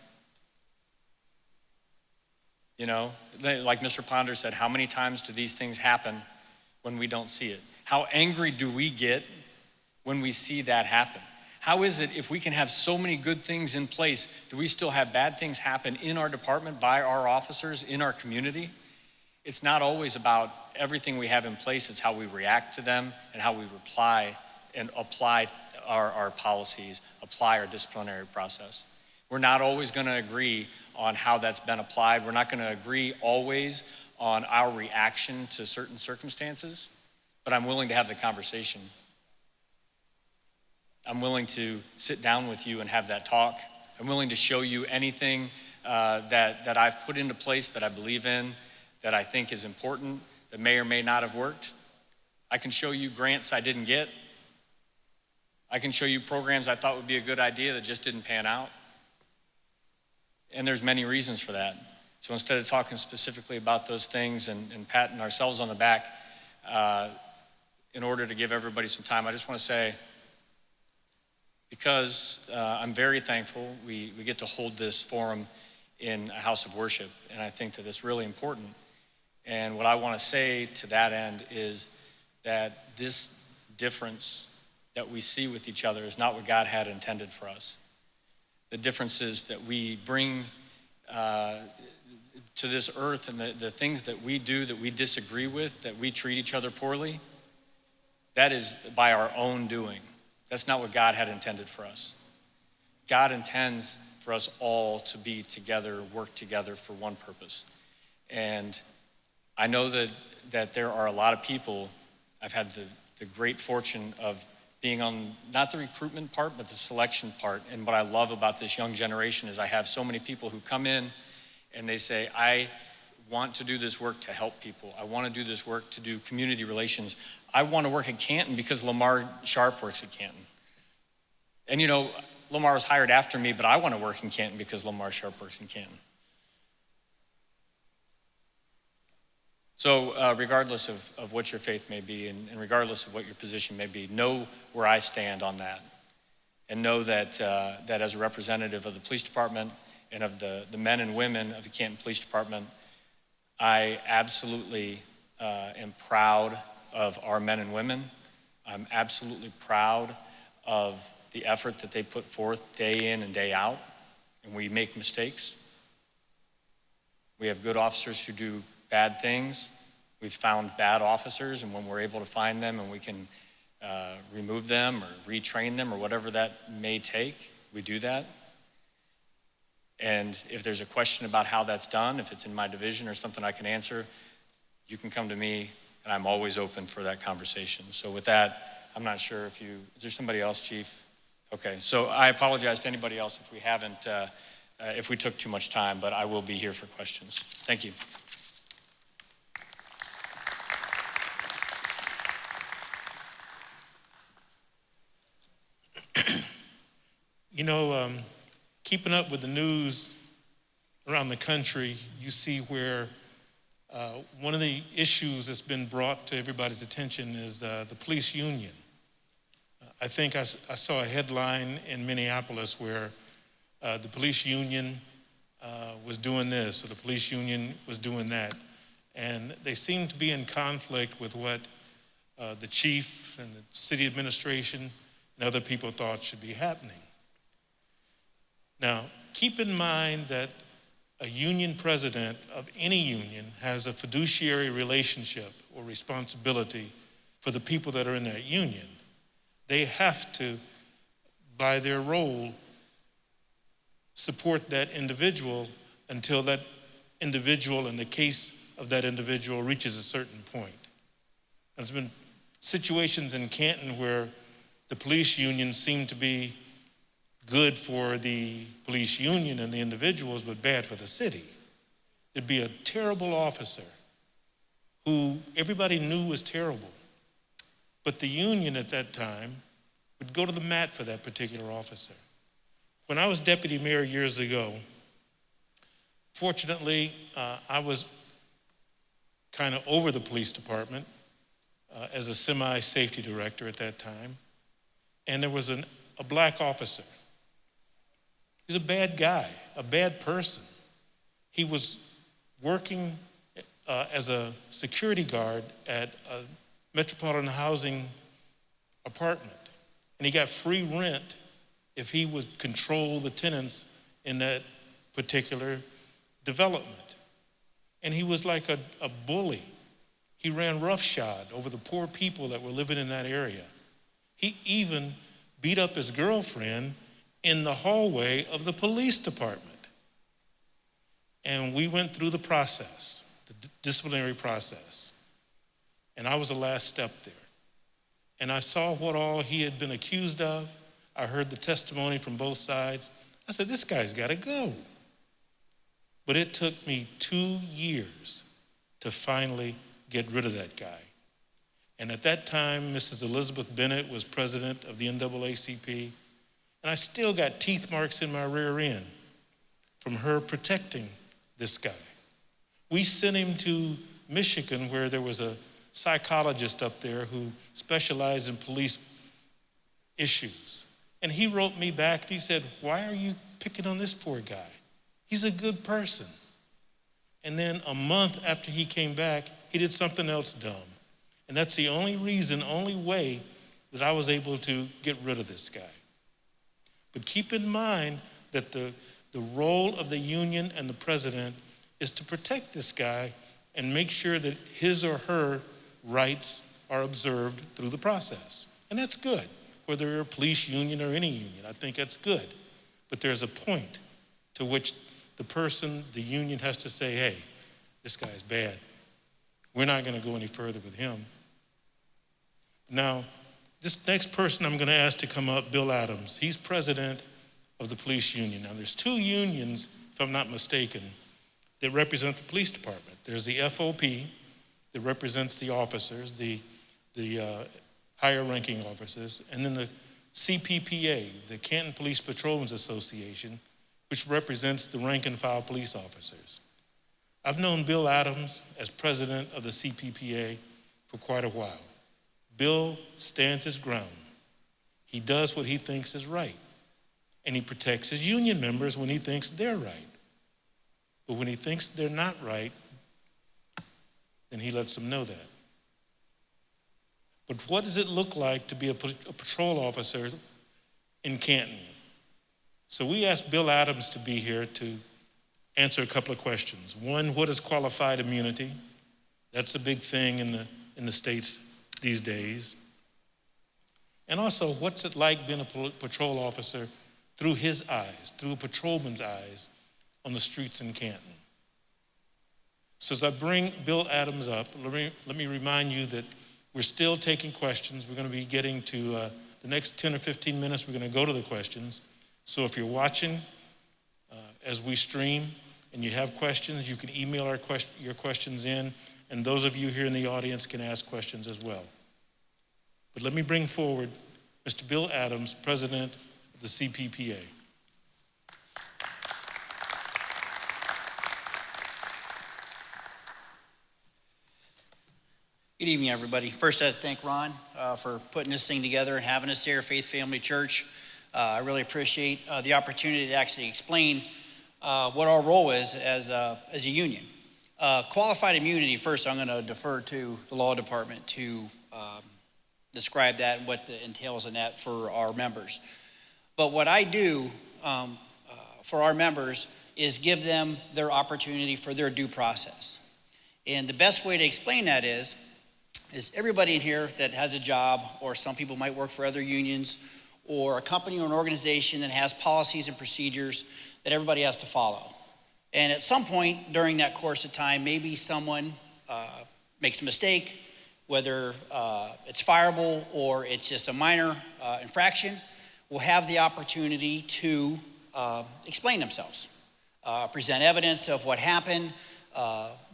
You know, like Mr. Ponder said, how many times do these things happen when we don't see it? How angry do we get when we see that happen? How is it if we can have so many good things in place, do we still have bad things happen in our department by our officers, in our community? It's not always about everything we have in place, it's how we react to them and how we reply and apply our policies, apply our disciplinary process. We're not always gonna agree on how that's been applied. We're not gonna agree always on our reaction to certain circumstances, but I'm willing to have the conversation. I'm willing to sit down with you and have that talk. I'm willing to show you anything that I've put into place that I believe in, that I think is important, that may or may not have worked. I can show you grants I didn't get. I can show you programs I thought would be a good idea that just didn't pan out. And there's many reasons for that. So instead of talking specifically about those things and patting ourselves on the back, in order to give everybody some time, I just want to say, because I'm very thankful we get to hold this forum in a house of worship, and I think that it's really important. And what I want to say to that end is that this difference that we see with each other is not what God had intended for us. The differences that we bring to this earth and the things that we do that we disagree with, that we treat each other poorly, that is by our own doing. That's not what God had intended for us. God intends for us all to be together, work together for one purpose. And I know that there are a lot of people, I've had the great fortune of being on not the recruitment part, but the selection part. And what I love about this young generation is I have so many people who come in and they say, I want to do this work to help people. I want to do this work to do community relations. I want to work at Canton because Lamar Sharp works at Canton. And you know, Lamar was hired after me, but I want to work in Canton because Lamar Sharp works in Canton. So regardless of what your faith may be and regardless of what your position may be, know where I stand on that. And know that as a representative of the police department and of the men and women of the Canton Police Department, I absolutely am proud of our men and women. I'm absolutely proud of the effort that they put forth day in and day out. And we make mistakes. We have good officers who do bad things. We've found bad officers, and when we're able to find them and we can remove them or retrain them or whatever that may take, we do that. And if there's a question about how that's done, if it's in my division or something I can answer, you can come to me, and I'm always open for that conversation. So with that, I'm not sure is there somebody else, Chief? Okay, so I apologize to anybody else if we haven't, if we took too much time, but I will be here for questions. Thank you. You know, keeping up with the news around the country, you see where one of the issues that's been brought to everybody's attention is the police union. I think I saw a headline in Minneapolis where the police union was doing this, or the police union was doing that. And they seem to be in conflict with what the chief and the city administration and other people thought should be happening. Now, keep in mind that a union president of any union has a fiduciary relationship or responsibility for the people that are in that union. They have to, by their role, support that individual until that individual, in the case of that individual, reaches a certain point. There's been situations in Canton where the police union seemed to be good for the police union and the individuals, but bad for the city. There'd be a terrible officer who everybody knew was terrible, but the union at that time would go to the mat for that particular officer. When I was deputy mayor years ago, fortunately, I was kind of over the police department as a semi-safety director at that time, and there was a black officer. He was a bad guy, a bad person. He was working as a security guard at a metropolitan housing apartment, and he got free rent if he would control the tenants in that particular development. And he was like a bully. He ran roughshod over the poor people that were living in that area. He even beat up his girlfriend in the hallway of the police department. And we went through the process, the disciplinary process. And I was the last step there. And I saw what all he had been accused of. I heard the testimony from both sides. I said, this guy's got to go. But it took me 2 years to finally get rid of that guy. And at that time, Mrs. Elizabeth Bennett was president of the NAACP, and I still got teeth marks in my rear end from her protecting this guy. We sent him to Michigan, where there was a psychologist up there who specialized in police issues. And he wrote me back and he said, why are you picking on this poor guy? He's a good person. And then a month after he came back, he did something else dumb. And that's the only way that I was able to get rid of this guy. But keep in mind that the role of the union and the president is to protect this guy and make sure that his or her rights are observed through the process. And that's good, whether you're a police union or any union. I think that's good. But there's a point to which the union has to say, hey, this guy's bad. We're not going to go any further with him. Now, this next person I'm going to ask to come up, Bill Adams. He's president of the police union. Now, there's two unions, if I'm not mistaken, that represent the police department. There's the FOP that represents the officers, the higher ranking officers, and then the CPPA, the Canton Police Patrolmen's Association, which represents the rank and file police officers. I've known Bill Adams as president of the CPPA for quite a while. Bill stands his ground. He does what he thinks is right. And he protects his union members when he thinks they're right. But when he thinks they're not right, then he lets them know that. But what does it look like to be a patrol officer in Canton? So we asked Bill Adams to be here to answer a couple of questions. One, what is qualified immunity? That's a big thing in the states these days. And also, what's it like being a patrol officer through his eyes, through a patrolman's eyes on the streets in Canton? So as I bring Bill Adams up, let me remind you that we're still taking questions. We're going to be getting to the next 10 or 15 minutes. We're going to go to the questions. So if you're watching as we stream and you have questions, you can email your questions in, and those of you here in the audience can ask questions as well. But let me bring forward Mr. Bill Adams, president of the CPPA. Good evening, everybody. First, I'd thank Ron for putting this thing together and having us here at Faith Family Church. I really appreciate the opportunity to actually explain what our role is as a union. Qualified immunity, first I'm going to defer to the law department to describe that and what entails in that for our members. But what I do for our members is give them their opportunity for their due process. And the best way to explain that is everybody in here that has a job, or some people might work for other unions, or a company or an organization that has policies and procedures that everybody has to follow. And at some point during that course of time, maybe someone makes a mistake, whether it's fireable or it's just a minor infraction. will have the opportunity to explain themselves, present evidence of what happened,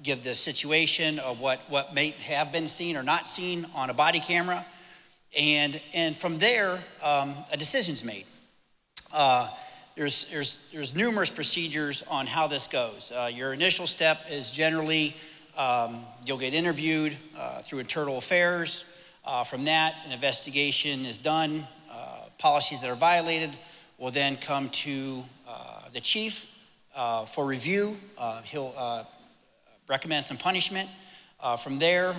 give the situation of what may have been seen or not seen on a body camera, and from there, a decision's made. There's numerous procedures on how this goes. Your initial step is generally you'll get interviewed through internal affairs. From that, an investigation is done. Policies that are violated will then come to the chief for review. He'll recommend some punishment. From there,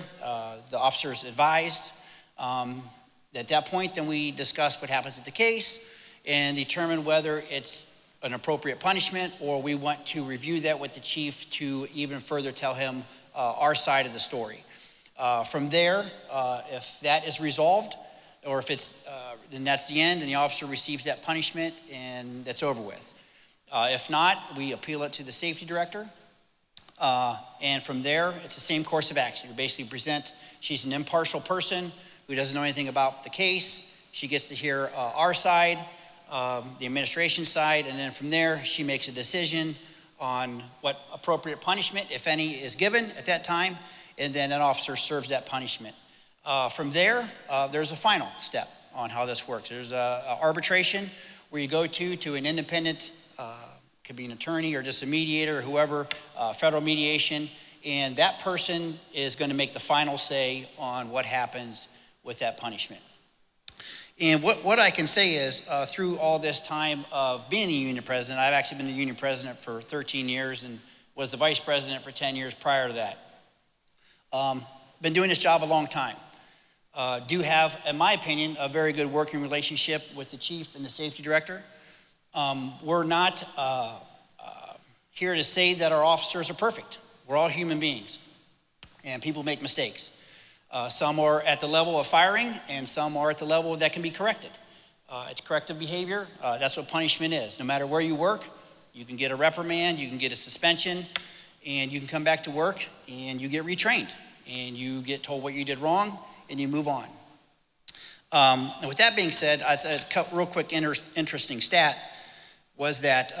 the officer is advised. At that point, then we discuss what happens at the case and determine whether it's an appropriate punishment or we want to review that with the chief to even further tell him our side of the story. From there, if that is resolved, or if it's, then that's the end and the officer receives that punishment and that's over with. If not, we appeal it to the safety director. And from there, it's the same course of action. You basically present, she's an impartial person who doesn't know anything about the case. She gets to hear our side, the administration side, and then from there, she makes a decision on what appropriate punishment, if any, is given at that time, and then an officer serves that punishment. From there, there's a final step on how this works. There's a arbitration where you go to an independent, could be an attorney or just a mediator or whoever, federal mediation, and that person is going to make the final say on what happens with that punishment. And what I can say is, through all this time of being the union president, I've actually been the union president for 13 years and was the vice president for 10 years prior to that. Been doing this job a long time. Do have, in my opinion, a very good working relationship with the chief and the safety director. We're not here to say that our officers are perfect. We're all human beings, and people make mistakes. Some are at the level of firing, and some are at the level that can be corrected. It's corrective behavior. That's what punishment is. No matter where you work, you can get a reprimand, you can get a suspension, and you can come back to work, and you get retrained, and you get told what you did wrong, and you move on. And with that being said, a real quick interesting stat was that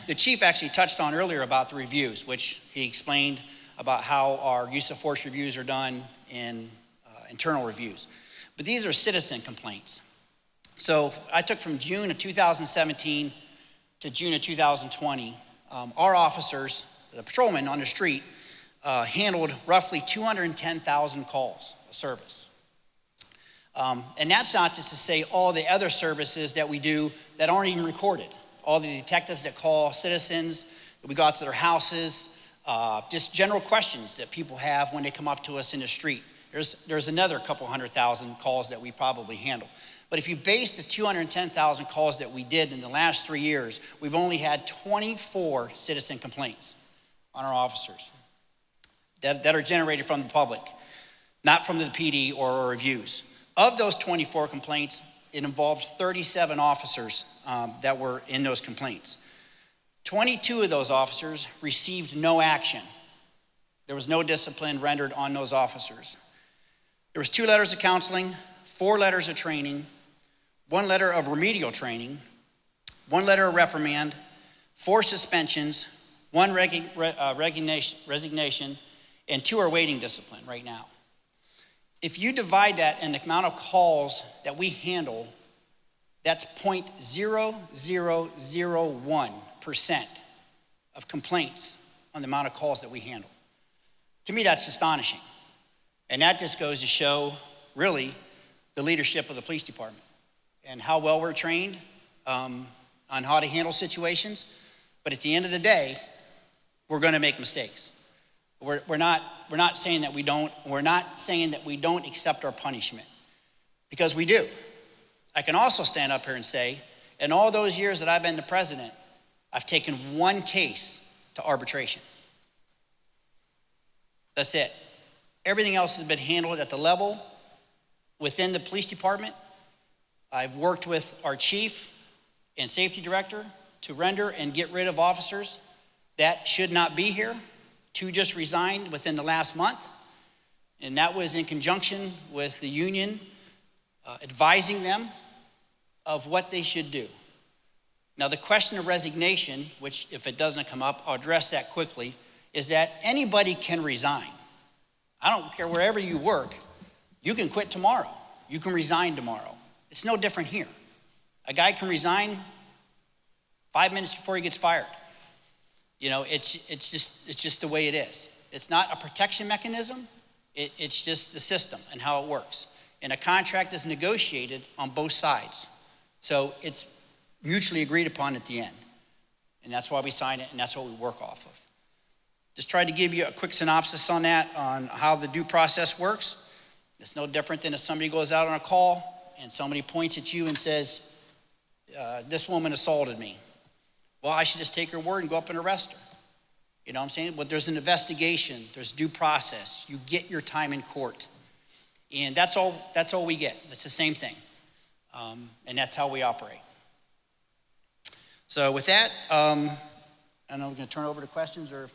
the chief actually touched on earlier about the reviews, which he explained about how our use of force reviews are done in internal reviews. But these are citizen complaints. So I took from June of 2017 to June of 2020, our officers, the patrolmen on the street, handled roughly 210,000 calls of service. And that's not just to say all the other services that we do that aren't even recorded. All the detectives that call citizens, that we go out to their houses, just general questions that people have when they come up to us in the street. There's another couple 100,000 calls that we probably handle. But if you base the 210,000 calls that we did in the last 3 years, we've only had 24 citizen complaints on our officers that are generated from the public, not from the PD or our reviews. Of those 24 complaints, it involved 37 officers that were in those complaints. 22 of those officers received no action. There was no discipline rendered on those officers. There was 2 letters of counseling, 4 letters of training, 1 letter of remedial training, 1 letter of reprimand, 4 suspensions, 1 resignation, and 2 are waiting discipline right now. If you divide that in the amount of calls that we handle, that's 0.0001% of complaints on the amount of calls that we handle. To me, that's astonishing. And that just goes to show, really, the leadership of the police department and how well we're trained on how to handle situations. But at the end of the day, we're going to make mistakes. We're not saying that we don't accept our punishment, because we do. I can also stand up here and say, in all those years that I've been the president, I've taken 1 case to arbitration. That's it. Everything else has been handled at the level within the police department. I've worked with our chief and safety director to render and get rid of officers that should not be here. 2 just resigned within the last month, and that was in conjunction with the union advising them of what they should do. Now, the question of resignation, which if it doesn't come up, I'll address that quickly, is that anybody can resign. I don't care wherever you work, you can quit tomorrow. You can resign tomorrow. It's no different here. A guy can resign 5 minutes before he gets fired. You know, it's just the way it is. It's not a protection mechanism. It's just the system and how it works. And a contract is negotiated on both sides. So it's mutually agreed upon at the end. And that's why we sign it, and that's what we work off of. Just tried to give you a quick synopsis on that, on how the due process works. It's no different than if somebody goes out on a call and somebody points at you and says, this woman assaulted me. Well, I should just take her word and go up and arrest her. You know what I'm saying? But there's an investigation, there's due process. You get your time in court. And that's all we get. It's the same thing. And that's how we operate. So with that, I know we're going to turn over to questions or...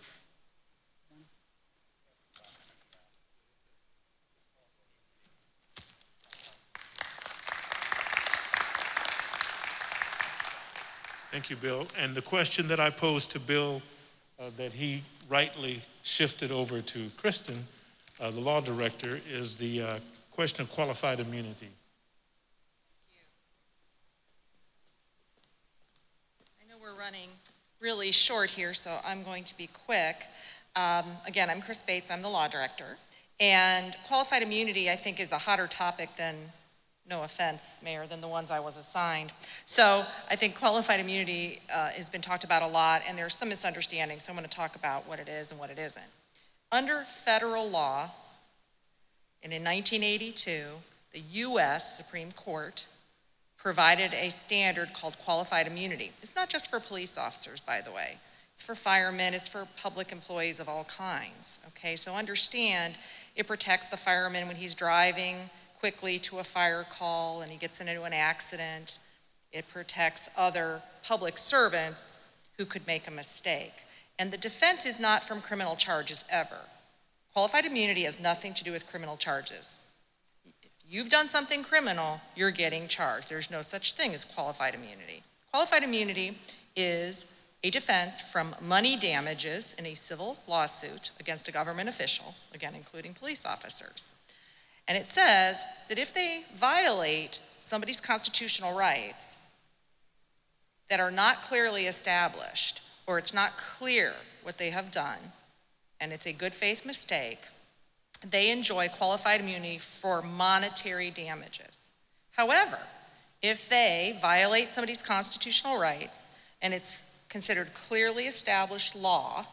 Thank you, Bill. And the question that I posed to Bill that he rightly shifted over to Kristen, the law director, is the question of qualified immunity. I know we're running really short here, so I'm going to be quick. Again, I'm Kris Bates, I'm the law director. And qualified immunity, I think, is a hotter topic than, no offense, Mayor, than the ones I was assigned. So I think qualified immunity has been talked about a lot, and there's some misunderstanding, so I'm going to talk about what it is and what it isn't. Under federal law, and in 1982, the U.S. Supreme Court provided a standard called qualified immunity. It's not just for police officers, by the way. It's for firemen, it's for public employees of all kinds, okay? So understand, it protects the fireman when he's driving quickly to a fire call and he gets into an accident. It protects other public servants who could make a mistake. And the defense is not from criminal charges ever. Qualified immunity has nothing to do with criminal charges. If you've done something criminal, you're getting charged. There's no such thing as qualified immunity. Qualified immunity is a defense from money damages in a civil lawsuit against a government official, again, including police officers. And it says that if they violate somebody's constitutional rights that are not clearly established, or it's not clear what they have done, and it's a good faith mistake, they enjoy qualified immunity for monetary damages. However, if they violate somebody's constitutional rights and it's considered clearly established law,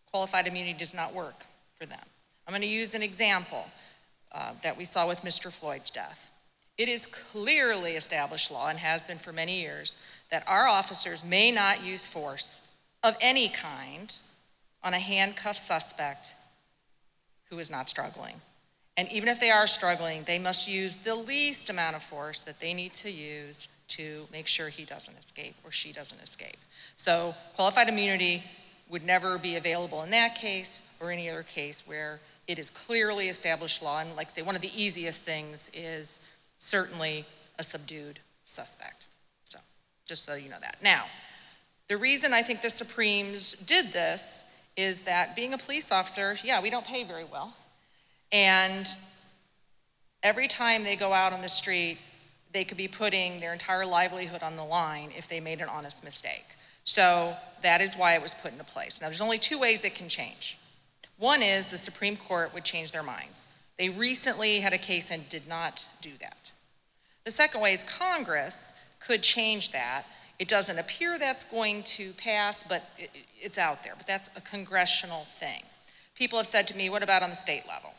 qualified immunity does not work for them. I'm going to use an example that we saw with Mr. Floyd's death. It is clearly established law, and has been for many years, that our officers may not use force of any kind on a handcuffed suspect who is not struggling. And even if they are struggling, they must use the least amount of force that they need to use to make sure he doesn't escape or she doesn't escape. So qualified immunity would never be available in that case or any other case where it is clearly established law. And like I say, one of the easiest things is certainly a subdued suspect. So just so you know that. Now, the reason I think the Supremes did this is that being a police officer, yeah, we don't pay very well. And every time they go out on the street, they could be putting their entire livelihood on the line if they made an honest mistake. So that is why it was put into place. Now, there's only two ways it can change. One is the Supreme Court would change their minds. They recently had a case and did not do that. The second way is Congress could change that. It doesn't appear that's going to pass, but it's out there. But that's a congressional thing. People have said to me, what about on the state level?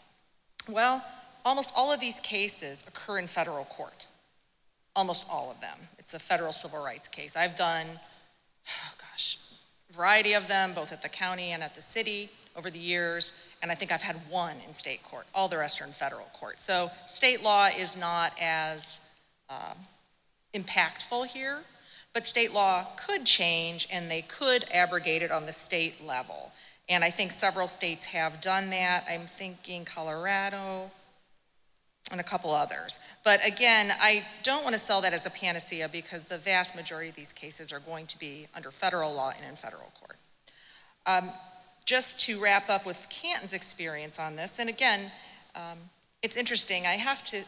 Well, almost all of these cases occur in federal court. Almost all of them. It's a federal civil rights case. I've done, a variety of them, both at the county and at the city over the years, and I think I've had one in state court. All the rest are in federal court. So state law is not as impactful here, but state law could change and they could abrogate it on the state level. And I think several states have done that. I'm thinking Colorado, and a couple others. But again, I don't want to sell that as a panacea because the vast majority of these cases are going to be under federal law and in federal court. Just to wrap up with Canton's experience on this, and again, it's interesting, I have to,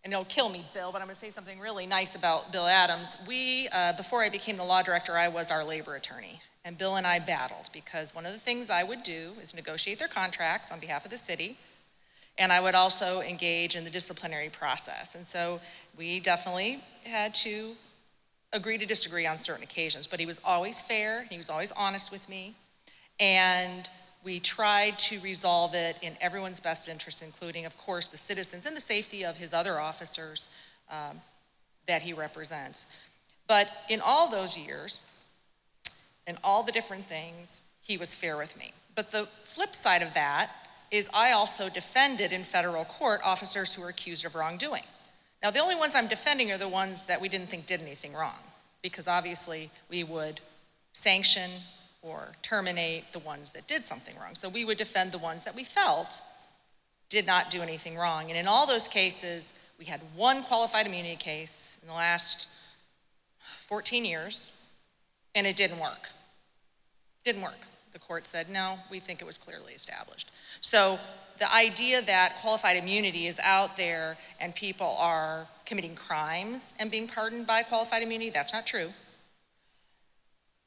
and it'll kill me, Bill, but I'm going to say something really nice about Bill Adams. Before I became the law director, I was our labor attorney. And Bill and I battled because one of the things I would do is negotiate their contracts on behalf of the city, and I would also engage in the disciplinary process. And so we definitely had to agree to disagree on certain occasions, but he was always fair, he was always honest with me, and we tried to resolve it in everyone's best interest, including, of course, the citizens and the safety of his other officers that he represents. But in all those years, and all the different things, he was fair with me. But the flip side of that is I also defended in federal court officers who were accused of wrongdoing. Now, the only ones I'm defending are the ones that we didn't think did anything wrong, because obviously we would sanction or terminate the ones that did something wrong. So we would defend the ones that we felt did not do anything wrong. And in all those cases, we had one qualified immunity case in the last 14 years, and it didn't work. Didn't work. The court said, no, we think it was clearly established. So the idea that qualified immunity is out there and people are committing crimes and being pardoned by qualified immunity, that's not true.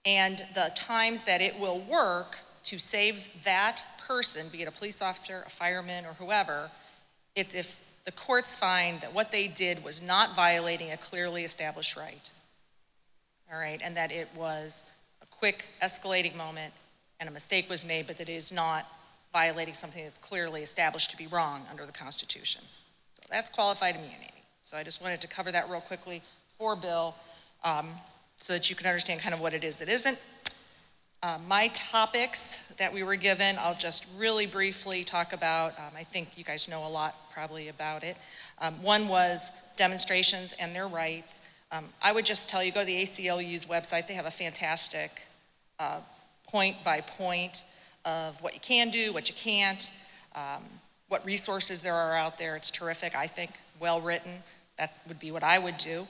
And the times that it will work to save that person, be it a police officer, a fireman, or whoever, it's if the courts find that what they did was not violating a clearly established right. All right, and that it was a quick escalating moment and a mistake was made, but that it is not violating something that's clearly established to be wrong under the Constitution. So that's qualified immunity. So I just wanted to cover that real quickly for Bill so that you can understand kind of what it is it isn't. My topics that we were given, I'll just really briefly talk about. I think you guys know a lot probably about it. One was demonstrations and their rights. I would just tell you, go to the ACLU's website. They have a fantastic point by point of what you can do, what you can't, what resources there are out there. It's terrific, I think, well written. That would be what I would do.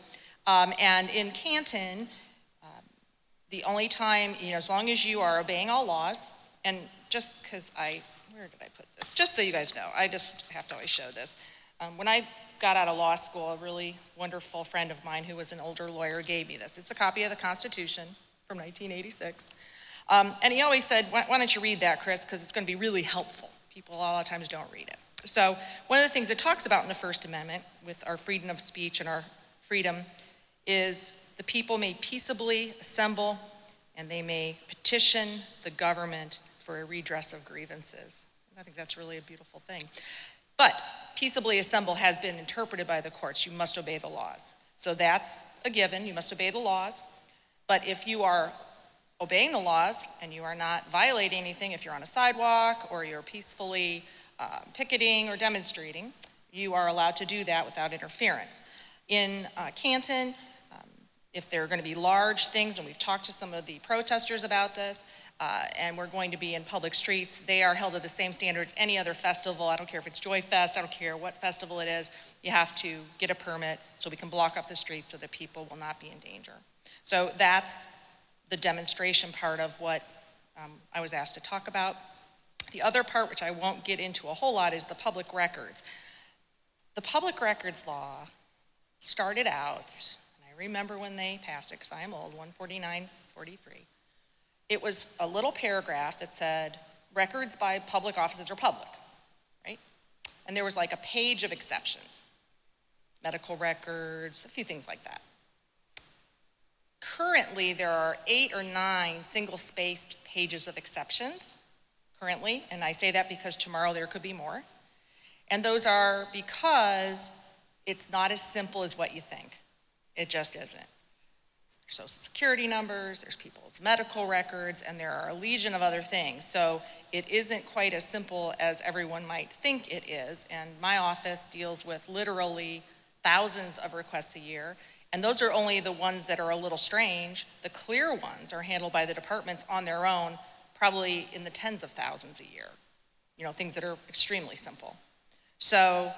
And in Canton, the only time, as long as you are obeying all laws, and just because where did I put this? Just so you guys know, I just have to always show this. When I got out of law school, a really wonderful friend of mine who was an older lawyer gave me this. It's a copy of the Constitution from 1986. And he always said, why don't you read that, Kris, because it's going to be really helpful. People a lot of times don't read it. So one of the things it talks about in the First Amendment with our freedom of speech and our freedom is the people may peaceably assemble and they may petition the government for a redress of grievances. I think that's really a beautiful thing. But peaceably assemble has been interpreted by the courts. You must obey the laws. So that's a given. You must obey the laws. But if you are obeying the laws and you are not violating anything, if you're on a sidewalk or you're peacefully picketing or demonstrating, you are allowed to do that without interference. In Canton, if there are going to be large things, and we've talked to some of the protesters about this, and we're going to be in public streets, they are held to the same standards any other festival. I don't care if it's Joy Fest, I don't care what festival it is, you have to get a permit so we can block off the streets so that people will not be in danger. So that's the demonstration part of what I was asked to talk about. The other part, which I won't get into a whole lot, is the public records. The public records law started out, and I remember when they passed it because I am old, 14943. It was a little paragraph that said, records by public offices are public, right? And there was like a page of exceptions, medical records, a few things like that. Currently, there are 8 or 9 single-spaced pages of exceptions currently, and I say that because tomorrow there could be more. And those are because it's not as simple as what you think. It just isn't. There's social security numbers, there's people's medical records, and there are a legion of other things. So it isn't quite as simple as everyone might think it is, and my office deals with literally thousands of requests a year. And those are only the ones that are a little strange. The clear ones are handled by the departments on their own, probably in the tens of thousands a year. Things that are extremely simple. So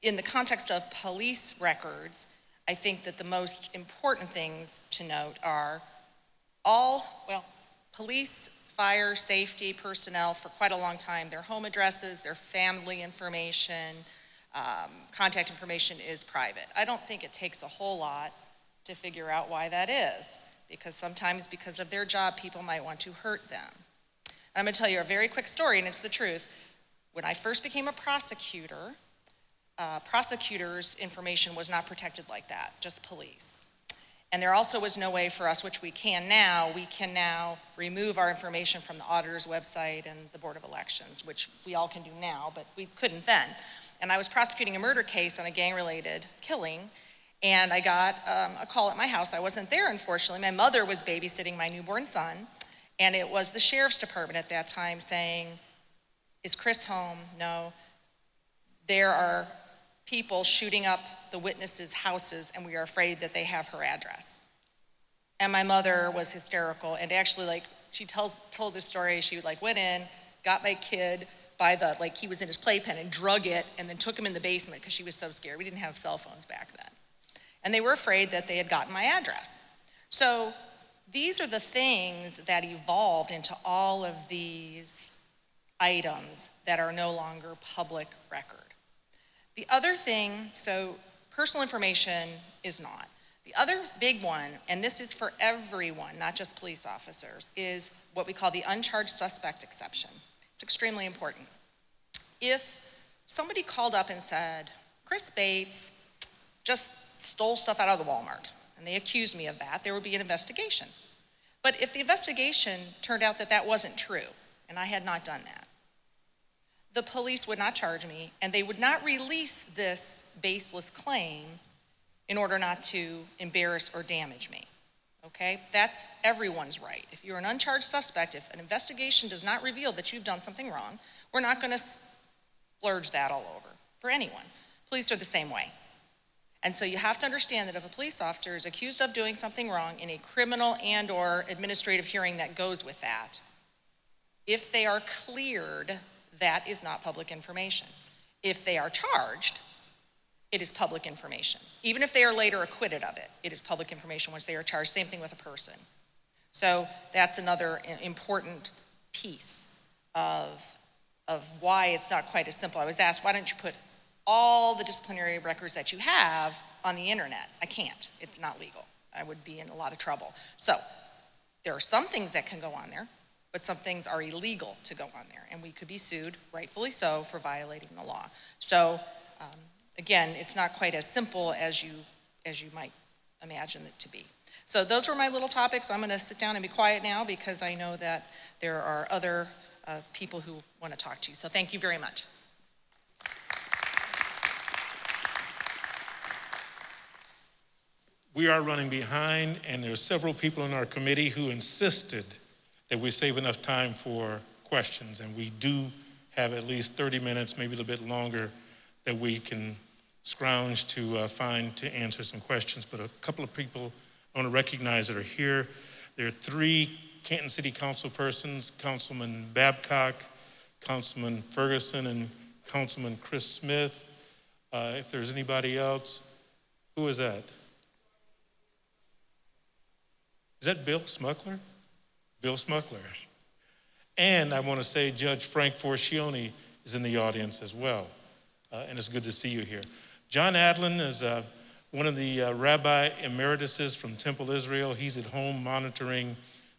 in the context of police records, I think that the most important things to note are police, fire, safety personnel for quite a long time, their home addresses, their family information, contact information is private. I don't think it takes a whole lot to figure out why that is, because sometimes because of their job, people might want to hurt them. And I'm gonna tell you a very quick story, and it's the truth. When I first became a prosecutor, prosecutors' information was not protected like that, just police. And there also was no way for us, which we can now remove our information from the auditor's website and the Board of Elections, which we all can do now, but we couldn't then. And I was prosecuting a murder case on a gang-related killing, and I got a call at my house. I wasn't there, unfortunately. My mother was babysitting my newborn son, and it was the sheriff's department at that time saying, "Is Kris home?" "No." "There are people shooting up the witnesses' houses, and we are afraid that they have her address." And my mother was hysterical, and actually, she told this story. She went in, got my kid by he was in his playpen and drug it, and then took him in the basement because she was so scared. We didn't have cell phones back then. And they were afraid that they had gotten my address. So these are the things that evolved into all of these items that are no longer public record. The other thing, so personal information is not. The other big one, and this is for everyone, not just police officers, is what we call the uncharged suspect exception. It's extremely important. If somebody called up and said, "Kris Bates just stole stuff out of the Walmart," and they accused me of that, there would be an investigation. But if the investigation turned out that that wasn't true, and I had not done that, the police would not charge me, and they would not release this baseless claim in order not to embarrass or damage me, okay? That's everyone's right. If you're an uncharged suspect, if an investigation does not reveal that you've done something wrong, we're not gonna splurge that all over for anyone. Police are the same way. And so you have to understand that if a police officer is accused of doing something wrong in a criminal and or administrative hearing that goes with that, if they are cleared, that is not public information. If they are charged, it is public information. Even if they are later acquitted of it, it is public information once they are charged. Same thing with a person. So that's another important piece of why it's not quite as simple. I was asked, why don't you put all the disciplinary records that you have on the internet? I can't. It's not legal. I would be in a lot of trouble. So there are some things that can go on there, but some things are illegal to go on there, and we could be sued, rightfully so, for violating the law. So again, it's not quite as simple as you might imagine it to be. So those were my little topics. I'm gonna sit down and be quiet now because I know that there are other people who want to talk to you. So thank you very much. We are running behind, and there are several people in our committee who insisted that we save enough time for questions, and we do have at least 30 minutes, maybe a little bit longer, that we can scrounge to find to answer some questions. But a couple of people I want to recognize that are here. There are 3 Canton City Council persons, Councilman Babcock, Councilman Ferguson, and Councilman Kris Smith. If there's anybody else, who is that? Is that Bill Smuckler? Bill Smuckler. And I want to say Judge Frank Forcione is in the audience as well. And it's good to see you here. John Adlin is one of the Rabbi Emerituses from Temple Israel. He's at home monitoring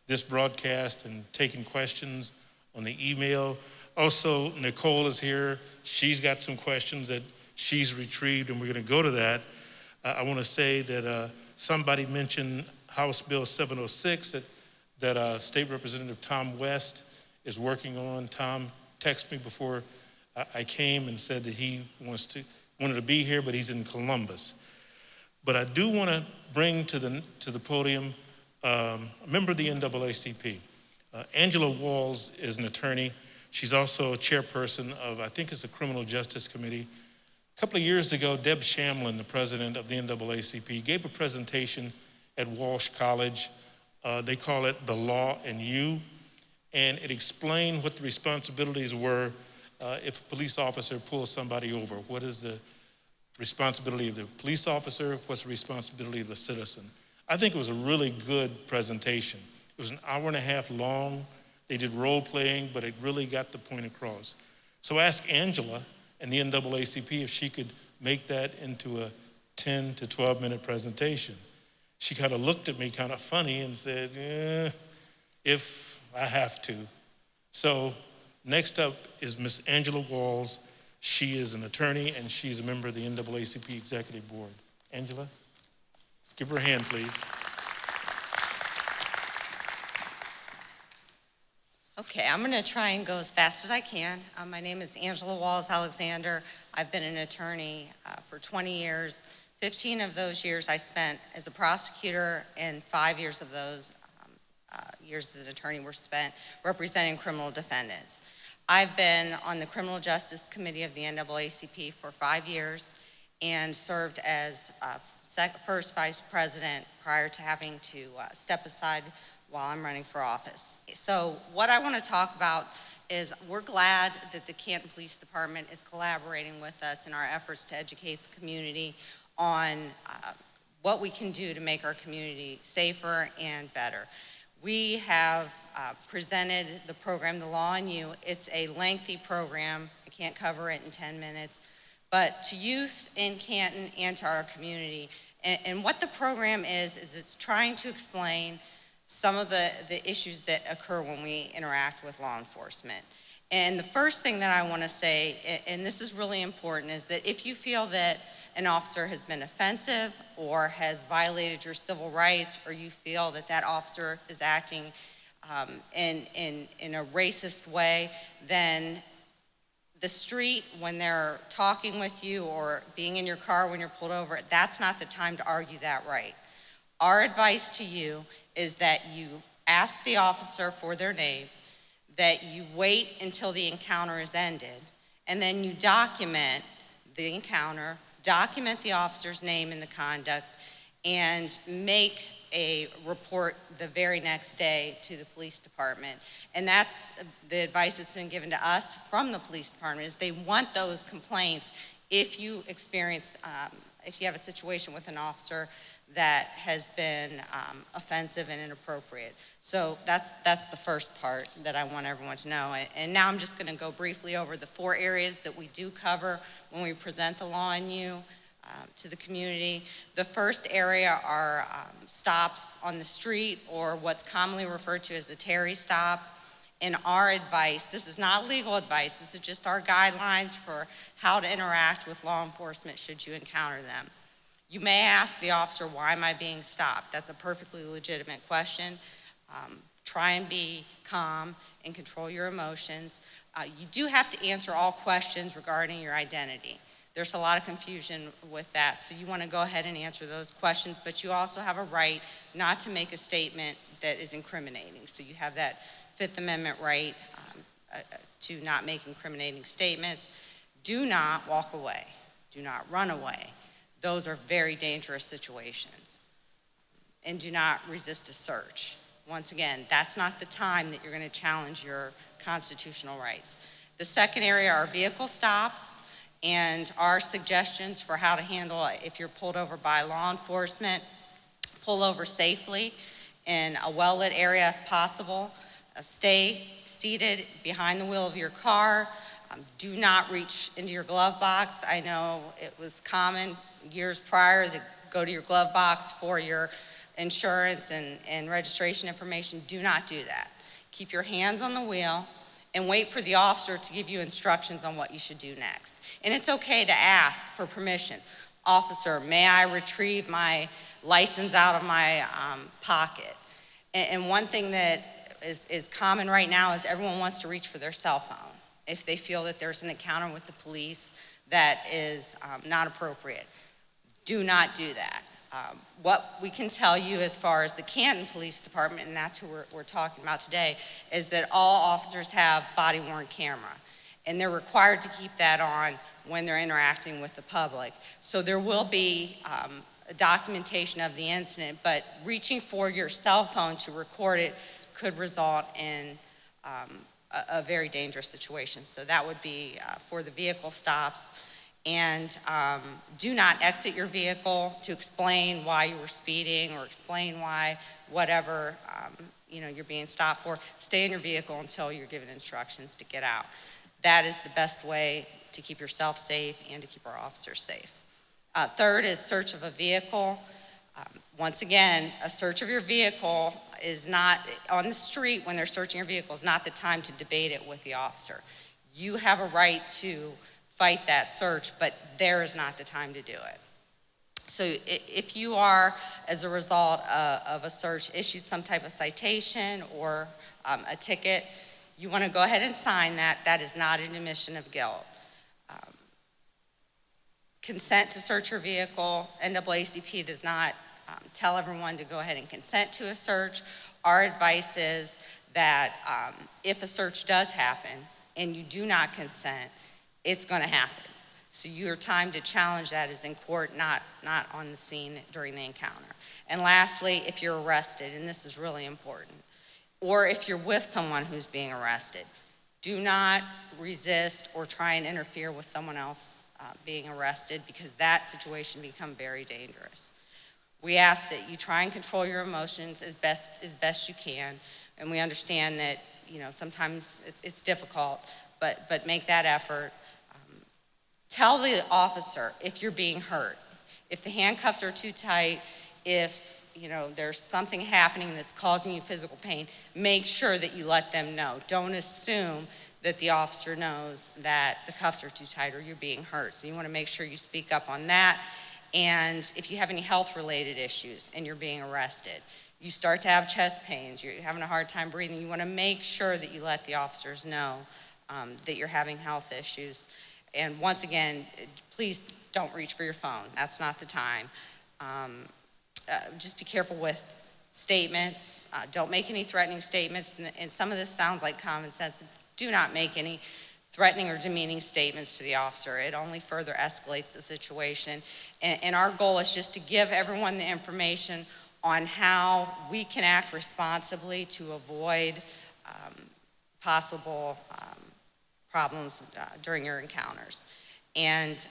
this broadcast and taking questions on the email. Also, Nicole is here. She's got some questions that she's retrieved, and we're going to go to that. I want to say that somebody mentioned House Bill 706 that State Representative Tom West is working on. Tom texted me before I came and said that he wanted to be here, but he's in Columbus. But I do want to bring to the podium a member of the NAACP. Angelo Walls is an attorney. She's also a chairperson of, I think it's the Criminal Justice Committee. A couple of years ago, Deb Shamlin, the president of the NAACP, gave a presentation at Walsh College. They call it The Law and You, and it explained what the responsibilities were if a police officer pulls somebody over? What is the responsibility of the police officer? What's the responsibility of the citizen? I think it was a really good presentation. It was an hour and a half long. They did role playing, but it really got the point across. So ask Angela and the NAACP if she could make that into a 10 to 12 minute presentation. She kind of looked at me kind of funny and said, if I have to. So next up is Miss Angela Walls. She is an attorney and she's a member of the NAACP Executive Board. Angela, let's give her a hand, please. Okay, I'm going to try and go as fast as I can. My name is Angela Walls Alexander. I've been an attorney for 20 years. 15 of those years I spent as a prosecutor, and 5 years of those years as an attorney were spent representing criminal defendants. I've been on the Criminal Justice Committee of the NAACP for 5 years and served as first vice president prior to having to step aside while I'm running for office. So what I want to talk about is we're glad that the Canton Police Department is collaborating with us in our efforts to educate the community on what we can do to make our community safer and better. We have presented the program, The Law on You. It's a lengthy program. I can't cover it in 10 minutes. But to youth in Canton and to our community, and what the program is it's trying to explain some of the issues that occur when we interact with law enforcement. And the first thing that I want to say, and this is really important, is that if you feel that an officer has been offensive or has violated your civil rights, or you feel that that officer is acting in a racist way, then the street, when they're talking with you or being in your car when you're pulled over, that's not the time to argue that right. Our advice to you is that you ask the officer for their name, that you wait until the encounter is ended, and then you document the encounter, document the officer's name and the conduct, and make a report the very next day to the police department. And that's the advice that's been given to us from the police department, is they want those complaints if you experience, if you have a situation with an officer that has been offensive and inappropriate. So that's the first part that I want everyone to know. And now I'm just going to go briefly over the 4 areas that we do cover when we present the law on you to the community. The first area are stops on the street, or what's commonly referred to as the Terry stop. And our advice, this is not legal advice, this is just our guidelines for how to interact with law enforcement should you encounter them. You may ask the officer, why am I being stopped? That's a perfectly legitimate question. Try and be calm and control your emotions. You do have to answer all questions regarding your identity. There's a lot of confusion with that, so you want to go ahead and answer those questions, but you also have a right not to make a statement that is incriminating. So you have that Fifth Amendment right to not make incriminating statements. Do not walk away. Do not run away. Those are very dangerous situations. And do not resist a search. Once again, that's not the time that you're going to challenge your constitutional rights. The second area are vehicle stops, and our suggestions for how to handle it. If you're pulled over by law enforcement, pull over safely in a well-lit area if possible. Stay seated behind the wheel of your car. Do not reach into your glove box. I know it was common years prior to go to your glove box for your insurance and registration information. Do not do that. Keep your hands on the wheel and wait for the officer to give you instructions on what you should do next. And it's okay to ask for permission. Officer, may I retrieve my license out of my pocket? And one thing that is common right now is everyone wants to reach for their cell phone if they feel that there's an encounter with the police that is not appropriate. Do not do that. What we can tell you as far as the Canton Police Department, and that's who we're talking about today, is that all officers have body-worn camera, and they're required to keep that on when they're interacting with the public. So there will be a documentation of the incident, but reaching for your cell phone to record it could result in a very dangerous situation. So that would be for the vehicle stops. And do not exit your vehicle to explain why you were speeding or explain why whatever you're being stopped for. Stay in your vehicle until you're given instructions to get out. That is the best way to keep yourself safe and to keep our officers safe. Third is search of a vehicle. Once again, a search of your vehicle is not, on the street when they're searching your vehicle, is not the time to debate it with the officer. You have a right to fight that search, but there is not the time to do it. So if you are, as a result of a search, issued some type of citation or a ticket, you want to go ahead and sign that. That is not an admission of guilt. Consent to search your vehicle. NAACP does not tell everyone to go ahead and consent to a search. Our advice is that if a search does happen and you do not consent, it's going to happen. So your time to challenge that is in court, not on the scene during the encounter. And lastly, if you're arrested, and this is really important, or if you're with someone who's being arrested, do not resist or try and interfere with someone else being arrested, because that situation becomes very dangerous. We ask that you try and control your emotions as best you can, and we understand that sometimes it's difficult, but make that effort. Tell the officer if you're being hurt, if the handcuffs are too tight, if there's something happening that's causing you physical pain. Make sure that you let them know. Don't assume that the officer knows that the cuffs are too tight or you're being hurt. So you want to make sure you speak up on that. And if you have any health-related issues and you're being arrested, you start to have chest pains, you're having a hard time breathing, you want to make sure that you let the officers know that you're having health issues. And once again, please don't reach for your phone. That's not the time. Just be careful with statements. Don't make any threatening statements. And some of this sounds like common sense, but do not make any threatening or demeaning statements to the officer. It only further escalates the situation. And our goal is just to give everyone the information on how we can act responsibly to avoid possible problems during your encounters. And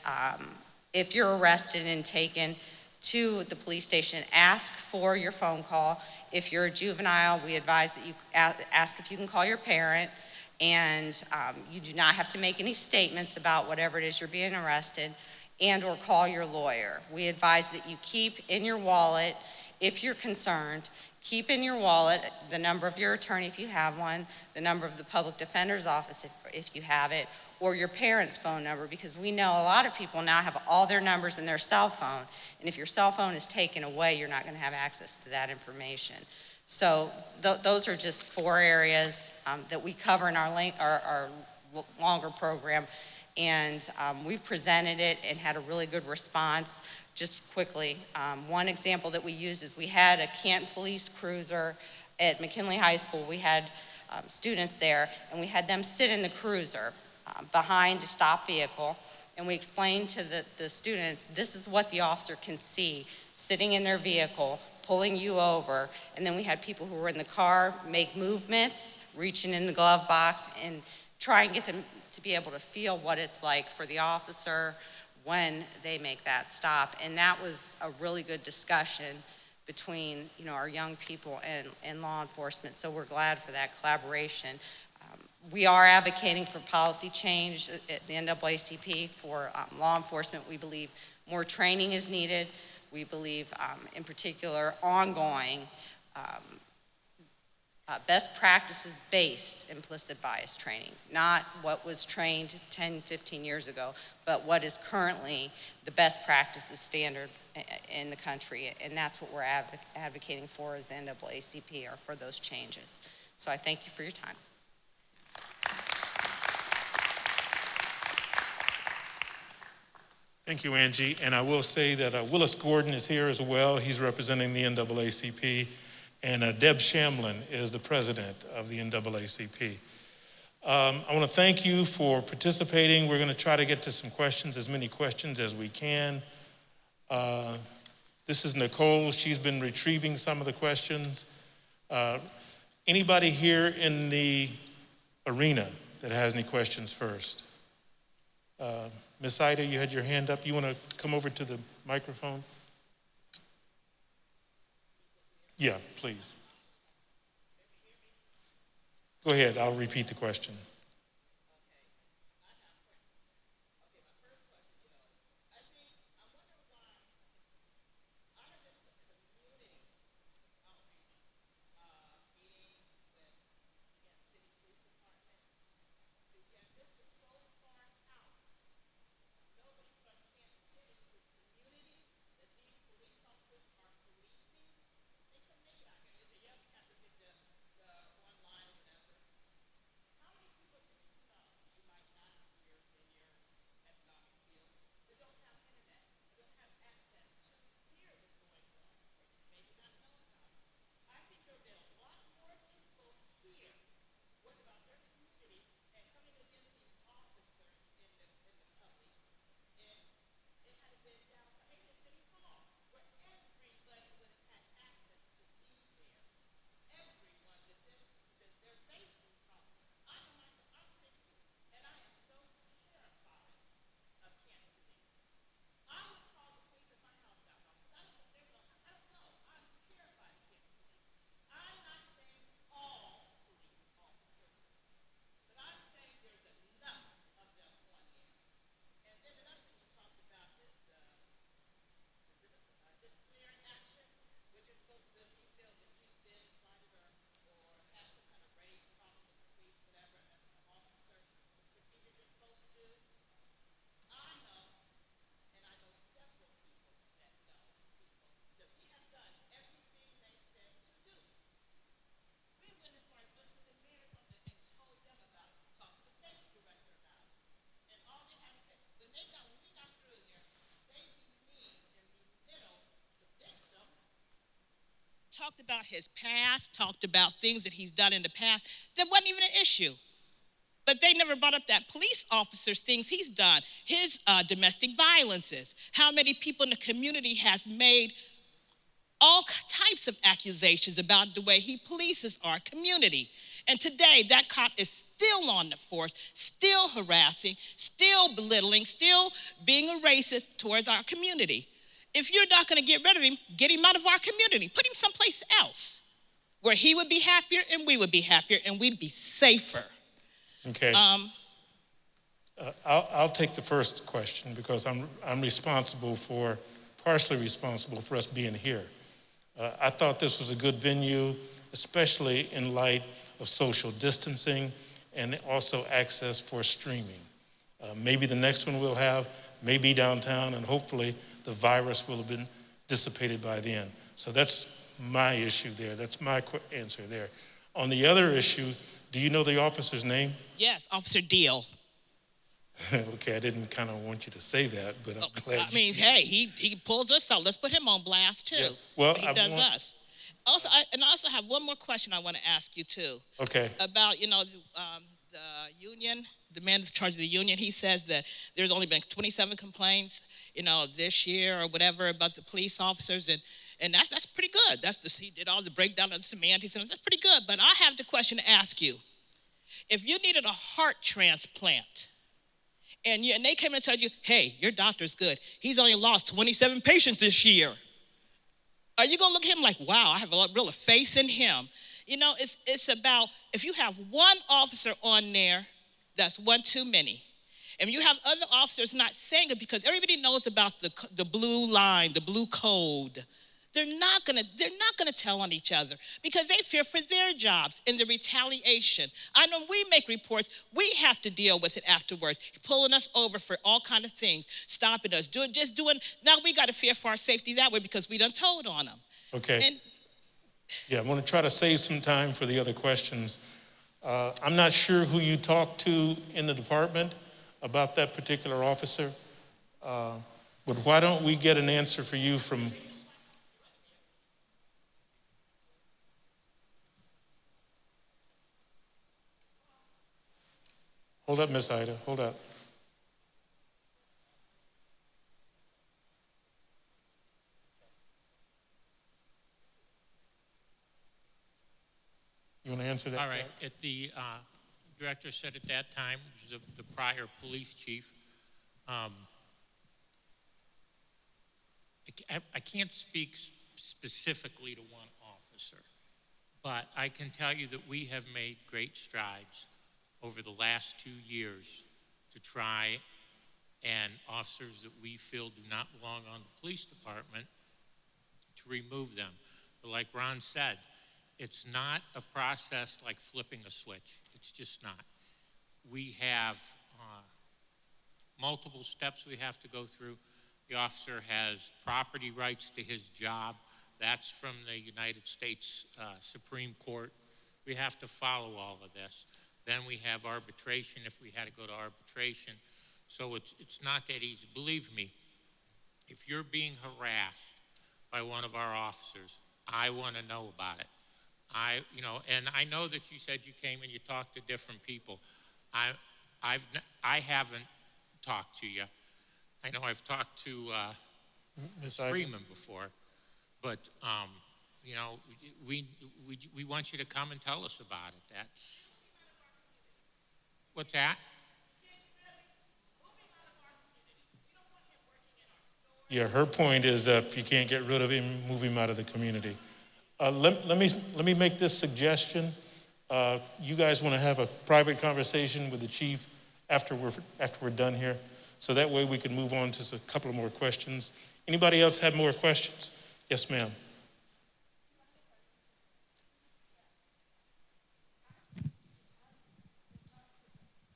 if you're arrested and taken to the police station, ask for your phone call. If you're a juvenile, we advise that you ask if you can call your parent, and you do not have to make any statements about whatever it is you're being arrested, and or call your lawyer. We advise that you keep in your wallet, if you're concerned, keep in your wallet the number of your attorney if you have one, the number of the public defender's office if you have it, or your parents' phone number, because we know a lot of people now have all their numbers in their cell phone, and if your cell phone is taken away, you're not going to have access to that information. So those are just 4 areas that we cover in our longer program, and we've presented it and had a really good response. Just quickly, one example that we used is we had a Canton police cruiser at McKinley High School. We had students there, and we had them sit in the cruiser behind a stopped vehicle, and we explained to the students, this is what the officer can see sitting in their vehicle, pulling you over. And then we had people who were in the car make movements, reaching in the glove box, and try and get them to be able to feel what it's like for the officer when they make that stop. And that was a really good discussion between our young people and law enforcement. So we're glad for that collaboration. We are advocating for policy change at the NAACP for law enforcement. We believe more training is needed. We believe, in particular, ongoing best practices based implicit bias training, not what was trained 10, 15 years ago, but what is currently the best practices standard in the country. And that's what we're advocating for as the NAACP, or for those changes. So I thank you for your time. Thank you, Angie. And I will say that Willis Gordon is here as well. He's representing the NAACP. And Deb Shamlin is the president of the NAACP. I want to thank you for participating. We're going to try to get to some questions, as many questions as we can. This is Nicole. She's been retrieving some of the questions. Anybody here in the arena that has any questions first. Ms. Ida, you had your hand up. You want to come over to the microphone? Yeah, please. Go ahead, I'll repeat the question. Talked about his past, talked about things that he's done in the past. That wasn't even an issue. But they never brought up that police officers, things he's done, his domestic violences, how many people in the community has made all types of accusations about the way he polices our community. And today, that cop is still on the force, still harassing, still belittling, still being a racist towards our community. If you're not going to get rid of him, get him out of our community. Put him someplace else where he would be happier and we would be happier and we'd be safer. Okay. I'll take the first question because I'm partially responsible for us being here. I thought this was a good venue, especially in light of social distancing and also access for streaming. Maybe the next one we'll have may be downtown, and hopefully the virus will have been dissipated by then. So that's my issue there. That's my answer there. On the other issue, do you know the officer's name? Yes, Officer Deal. Okay, I didn't kind of want you to say that, but I'm glad. I mean, hey, he pulls us out. Let's put him on blast too. Yeah. Well, he does us. Also, I also have one more question I want to ask you too. Okay. About the union, the man that's in charge of the union. He says that there's only been 27 complaints, this year or whatever about the police officers, and that's pretty good. He did all the breakdown of the semantics, and that's pretty good. But I have the question to ask you: if you needed a heart transplant, and they came and told you, hey, your doctor's good, he's only lost 27 patients this year, are you going to look at him like, wow, I have a real faith in him? It's about, if you have one officer on there, that's one too many. And you have other officers not saying it because everybody knows about the blue line, the blue code. They're not gonna tell on each other because they fear for their jobs and the retaliation. I know we make reports, we have to deal with it afterwards, pulling us over for all kind of things, stopping us, now we got to fear for our safety that way because we done told on them. Okay. Yeah, I'm going to try to save some time for the other questions. I'm not sure who you talked to in the department about that particular officer, but why don't we get an answer for you from... Hold up, Miss Ida, hold up. You want to answer that? All right. At the director said at that time, the prior police chief, I can't speak specifically to one officer, but I can tell you that we have made great strides over the last 2 years to try and officers that we feel do not belong on the police department to remove them. But like Ron said, it's not a process like flipping a switch. It's just not. We have multiple steps we have to go through. The officer has property rights to his job. That's from the United States Supreme Court. We have to follow all of this. Then we have arbitration if we had to go to arbitration. So it's not that easy. Believe me, if you're being harassed by one of our officers, I want to know about it. And I know that you said you came and you talked to different people. I haven't talked to you. I know I've talked to Ms. Freeman before, but we want you to come and tell us about it. That's what's that? Yeah, her point is if you can't get rid of him, move him out of the community. Let me make this suggestion. You guys want to have a private conversation with the chief after we're done here, so that way we can move on to a couple of more questions. Anybody else have more questions? Yes, ma'am.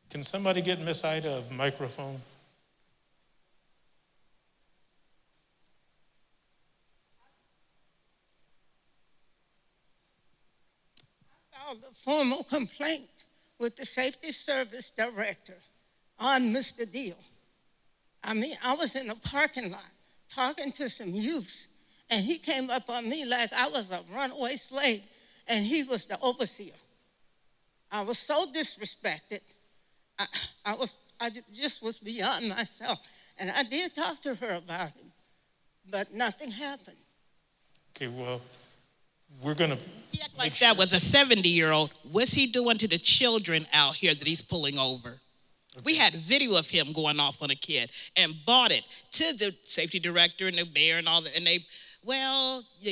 Can somebody get Miss Ida a microphone? The formal complaint with the Safety Service Director on Mr. Deal. I mean, I was in a parking lot talking to some youths, and he came up on me like I was a runaway slave, and he was the overseer. I was so disrespected. I just was beyond myself, and I did talk to her about it, but nothing happened. Okay, well, we're going to He act like that was a 70-year-old. What's he doing to the children out here that he's pulling over? Okay. We had video of him going off on a kid and brought it to the safety director and the mayor and all that. And they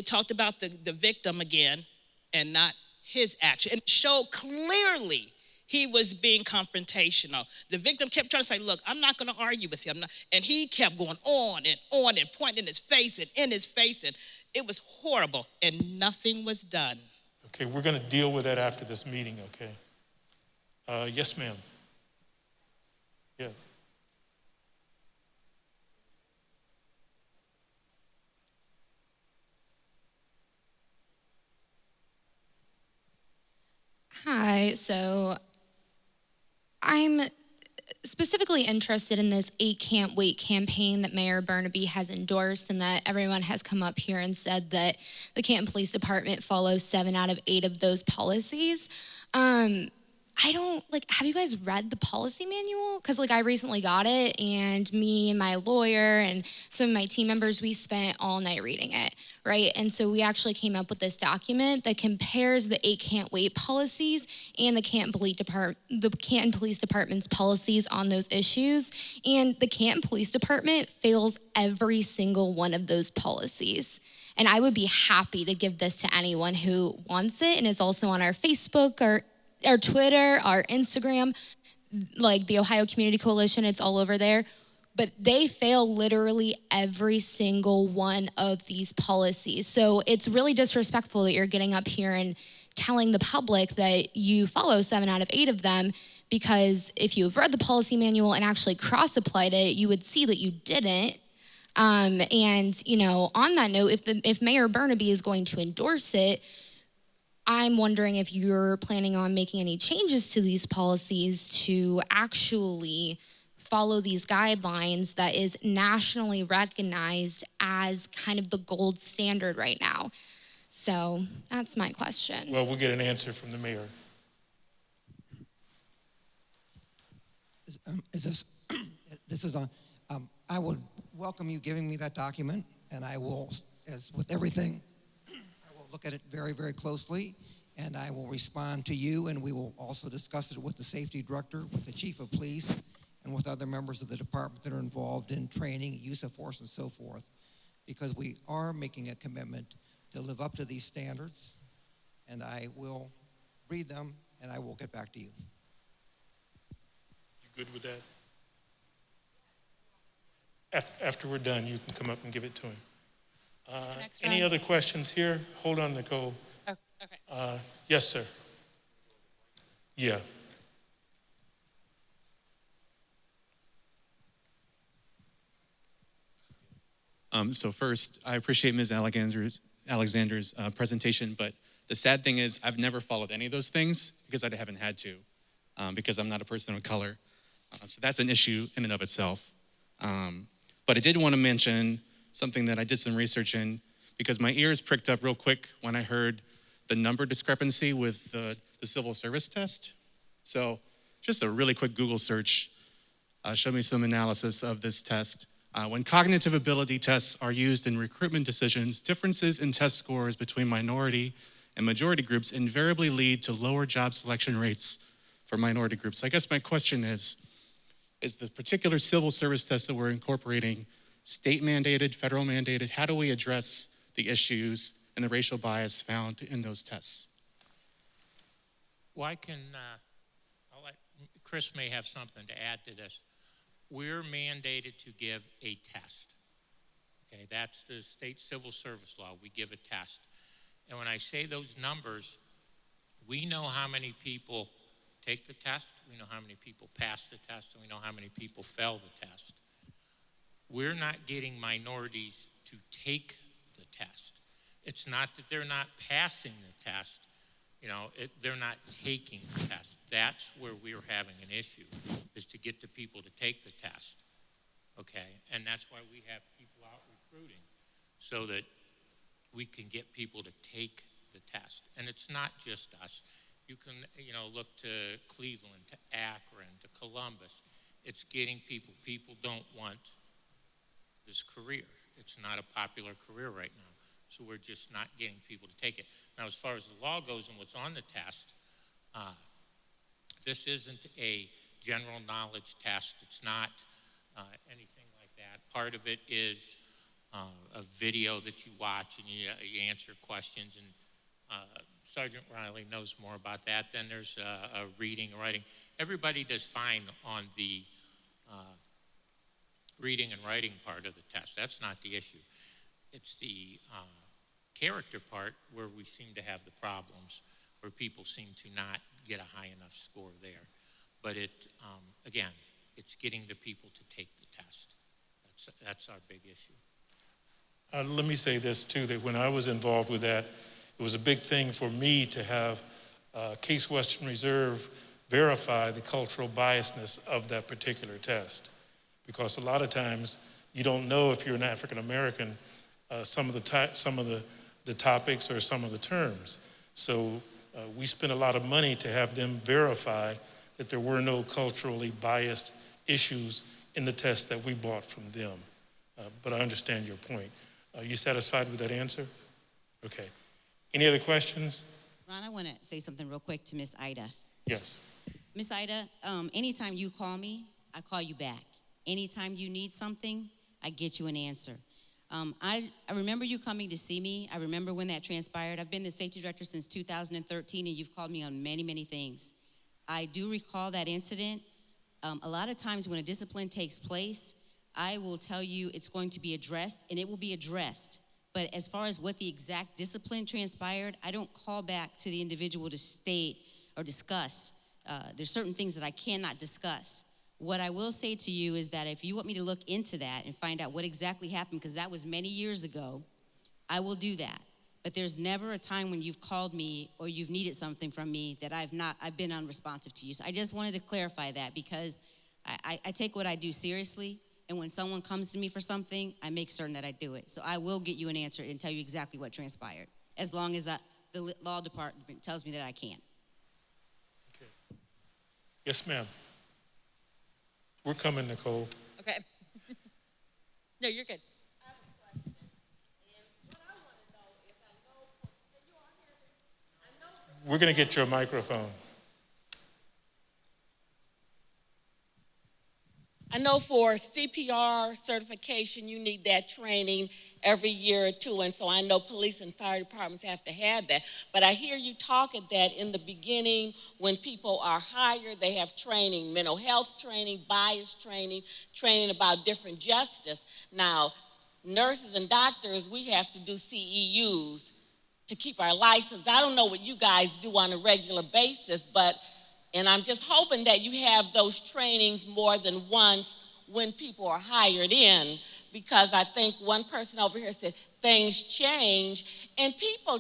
talked about the victim again and not his action. And showed clearly he was being confrontational. The victim kept trying to say, look, I'm not going to argue with him. And he kept going on and pointing in his face and in his face. And it was horrible, and nothing was done. Okay, we're going to deal with that after this meeting, okay? Yes, ma'am. Yeah. Hi, so I'm specifically interested in this 8 Can't Wait campaign that Mayor Bernabei has endorsed, and that everyone has come up here and said that the Canton Police Department follows 7 out of 8 of those policies. Have you guys read the policy manual? Because I recently got it, and me and my lawyer and some of my team members, we spent all night reading it, right? And so we actually came up with this document that compares the 8 Can't Wait policies and the Canton Police Department's policies on those issues. And the Canton Police Department fails every single one of those policies. And I would be happy to give this to anyone who wants it. And it's also on our Facebook or our Twitter, our Instagram, like the Ohio Community Coalition, it's all over there. But they fail literally every single one of these policies. So it's really disrespectful that you're getting up here and telling the public that you follow 7 out of 8 of them, because if you've read the policy manual and actually cross-applied it, you would see that you didn't. On that note, if Mayor Bernabei is going to endorse it, I'm wondering if you're planning on making any changes to these policies to actually follow these guidelines that is nationally recognized as kind of the gold standard right now. So that's my question. Well, we'll get an answer from the mayor. This is on. I would welcome you giving me that document, and I will, as with everything, I will look at it very, very closely and I will respond to you, and we will also discuss it with the safety director, with the chief of police, and with other members of the department that are involved in training, use of force, and so forth, because we are making a commitment to live up to these standards, and I will read them, and I will get back to you. You good with that? After we're done, you can come up and give it to him. Any other questions here? Hold on, Nicole. Oh, okay. Yes, sir. Yeah. So first, I appreciate Ms. Alexander's presentation, but the sad thing is I've never followed any of those things because I haven't had to, because I'm not a person of color. So that's an issue in and of itself. But I did want to mention something that I did some research in, because my ears pricked up real quick when I heard the number discrepancy with the civil service test. So just a really quick Google search showed me some analysis of this test. When cognitive ability tests are used in recruitment decisions, differences in test scores between minority and majority groups invariably lead to lower job selection rates for minority groups. So I guess my question is the particular civil service test that we're incorporating state mandated, federal mandated? How do we address the issues and the racial bias found in those tests? Well, I'll let, Kris may have something to add to this. We're mandated to give a test. Okay, that's the state civil service law. We give a test. And when I say those numbers, we know how many people take the test, we know how many people pass the test, and we know how many people fail the test. We're not getting minorities to take the test. It's not that they're not passing the test, they're not taking the test. That's where we're having an issue, is to get the people to take the test, okay? And that's why we have people out recruiting, so that we can get people to take the test. And it's not just us. You can, look to Cleveland, to Akron, to Columbus. It's getting people. People don't want this career. It's not a popular career right now. So we're just not getting people to take it. Now, as far as the law goes and what's on the test, this isn't a general knowledge test. It's not anything like that. Part of it is a video that you watch and you answer questions, and Sergeant Riley knows more about that. Then there's a reading and writing. Everybody does fine on the reading and writing part of the test. That's not the issue. It's the character part where we seem to have the problems, where people seem to not get a high enough score there. But again, it's getting the people to take the test. That's our big issue. Let me say this too, that when I was involved with that, it was a big thing for me to have Case Western Reserve verify the cultural biasness of that particular test. Because a lot of times you don't know, if you're an African American, some of the topics or some of the terms. So we spent a lot of money to have them verify that there were no culturally biased issues in the test that we bought from them. But I understand your point. Are you satisfied with that answer? Okay. Any other questions? Ron, I want to say something real quick to Miss Ida. Yes. Miss Ida, anytime you call me, I call you back. Anytime you need something, I get you an answer. I remember you coming to see me. I remember when that transpired. I've been the safety director since 2013, and you've called me on many, many things. I do recall that incident. A lot of times when a discipline takes place, I will tell you it's going to be addressed, and it will be addressed. But as far as what the exact discipline transpired, I don't call back to the individual to state or discuss. There's certain things that I cannot discuss. What I will say to you is that if you want me to look into that and find out what exactly happened, because that was many years ago, I will do that. But there's never a time when you've called me or you've needed something from me that I've been unresponsive to you. So I just wanted to clarify that, because I take what I do seriously. And when someone comes to me for something, I make certain that I do it. So I will get you an answer and tell you exactly what transpired, as long as the law department tells me that I can. Okay. Yes, ma'am. We're coming, Nicole. Okay. No, you're good. We're going to get your microphone. I know for CPR certification, you need that training every year or two, and so I know police and fire departments have to have that. But I hear you talking that in the beginning, when people are hired, they have training, mental health training, bias training, training about different justice. Now, nurses and doctors, we have to do CEUs to keep our license. I don't know what you guys do on a regular basis, and I'm just hoping that you have those trainings more than once when people are hired in, because I think one person over here said things change and people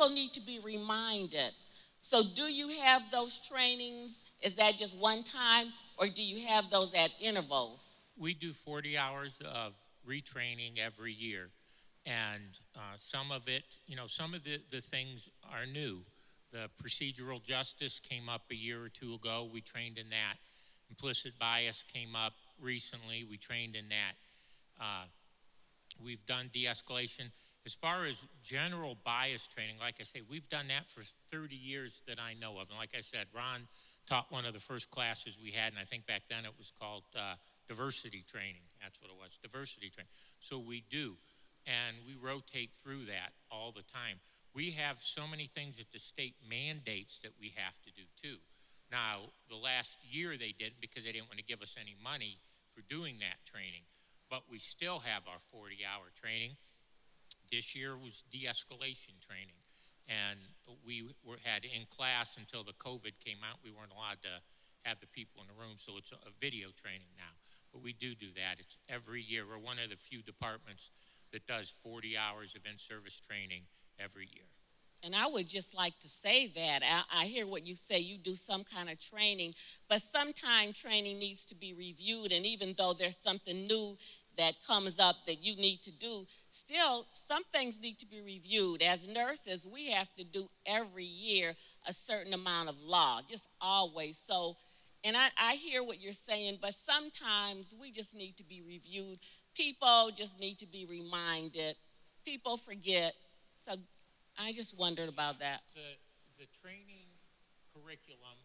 need to be reminded. So do you have those trainings? Is that just one time, or do you have those at intervals? We do 40 hours of retraining every year. And some of it, some of the things are new. The procedural justice came up a year or two ago. We trained in that. Implicit bias came up recently. We trained in that. We've done de-escalation. As far as general bias training, like I say, we've done that for 30 years that I know of. And like I said, Ron taught one of the first classes we had, and I think back then it was called diversity training. That's what it was, diversity training. So we do, and we rotate through that all the time. We have so many things that the state mandates that we have to do too. Now, the last year they didn't, because they didn't want to give us any money for doing that training. But we still have our 40-hour training. This year was de-escalation training. And we had in class until the COVID came out. We weren't allowed to have the people in the room, so it's a video training now. But we do that. It's every year. We're one of the few departments that does 40 hours of in-service training every year. And I would just like to say that. I hear what you say, you do some kind of training, but sometimes training needs to be reviewed, and even though there's something new that comes up that you need to do, still some things need to be reviewed. As nurses, we have to do every year a certain amount of law, just always. So, and I hear what you're saying, but sometimes we just need to be reviewed. People just need to be reminded. People forget. So I just wondered about that. The training curriculum,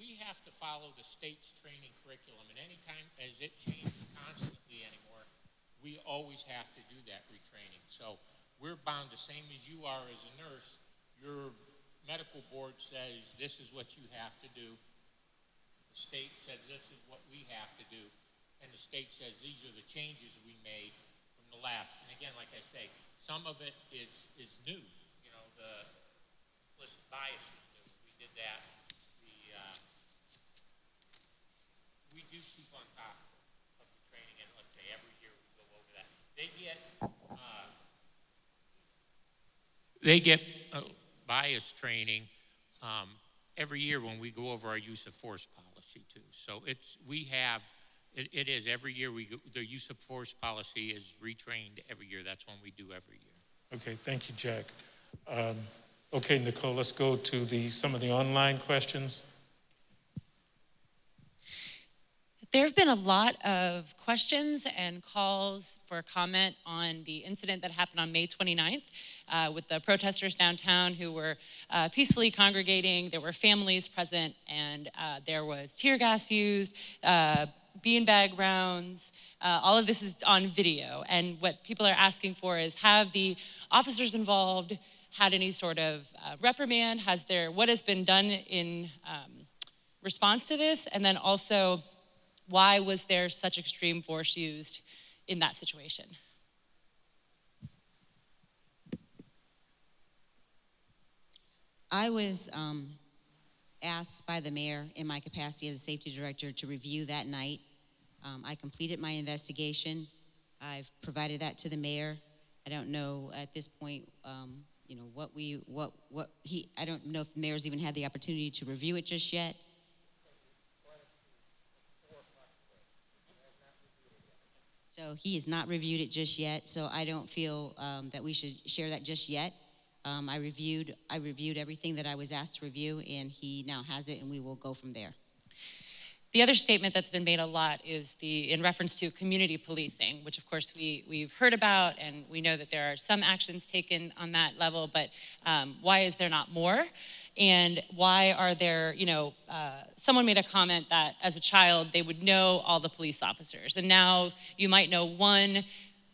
we have to follow the state's training curriculum, and anytime as it changes constantly anymore, we always have to do that retraining. So we're bound, the same as you are as a nurse. Your medical board says this is what you have to do. The state says this is what we have to do, and the state says these are the changes we made from the last. And again, like I say, some of it is new. The implicit bias is new. We did that. We do keep on top of the training, and let's say every year we go over that. They get bias training every year when we go over our use of force policy too. So it is every year the use of force policy is retrained every year. That's one we do every year. Okay, thank you, Jack. Okay, Nicole, let's go to some of the online questions. There have been a lot of questions and calls for comment on the incident that happened on May 29th with the protesters downtown who were peacefully congregating. There were families present, and there was tear gas used, beanbag rounds. All of this is on video, and what people are asking for is, have the officers involved had any sort of reprimand? What has been done in response to this? And then also, why was there such extreme force used in that situation? I was asked by the mayor in my capacity as a safety director to review that night. I completed my investigation. I've provided that to the mayor. I don't know at this point, I don't know if the mayor's even had the opportunity to review it just yet. So he has not reviewed it just yet, so I don't feel that we should share that just yet. I reviewed everything that I was asked to review, and he now has it, and we will go from there. The other statement that's been made a lot is in reference to community policing, which of course we've heard about, and we know that there are some actions taken on that level, but why is there not more? And why are there, someone made a comment that as a child, they would know all the police officers, and now you might know one,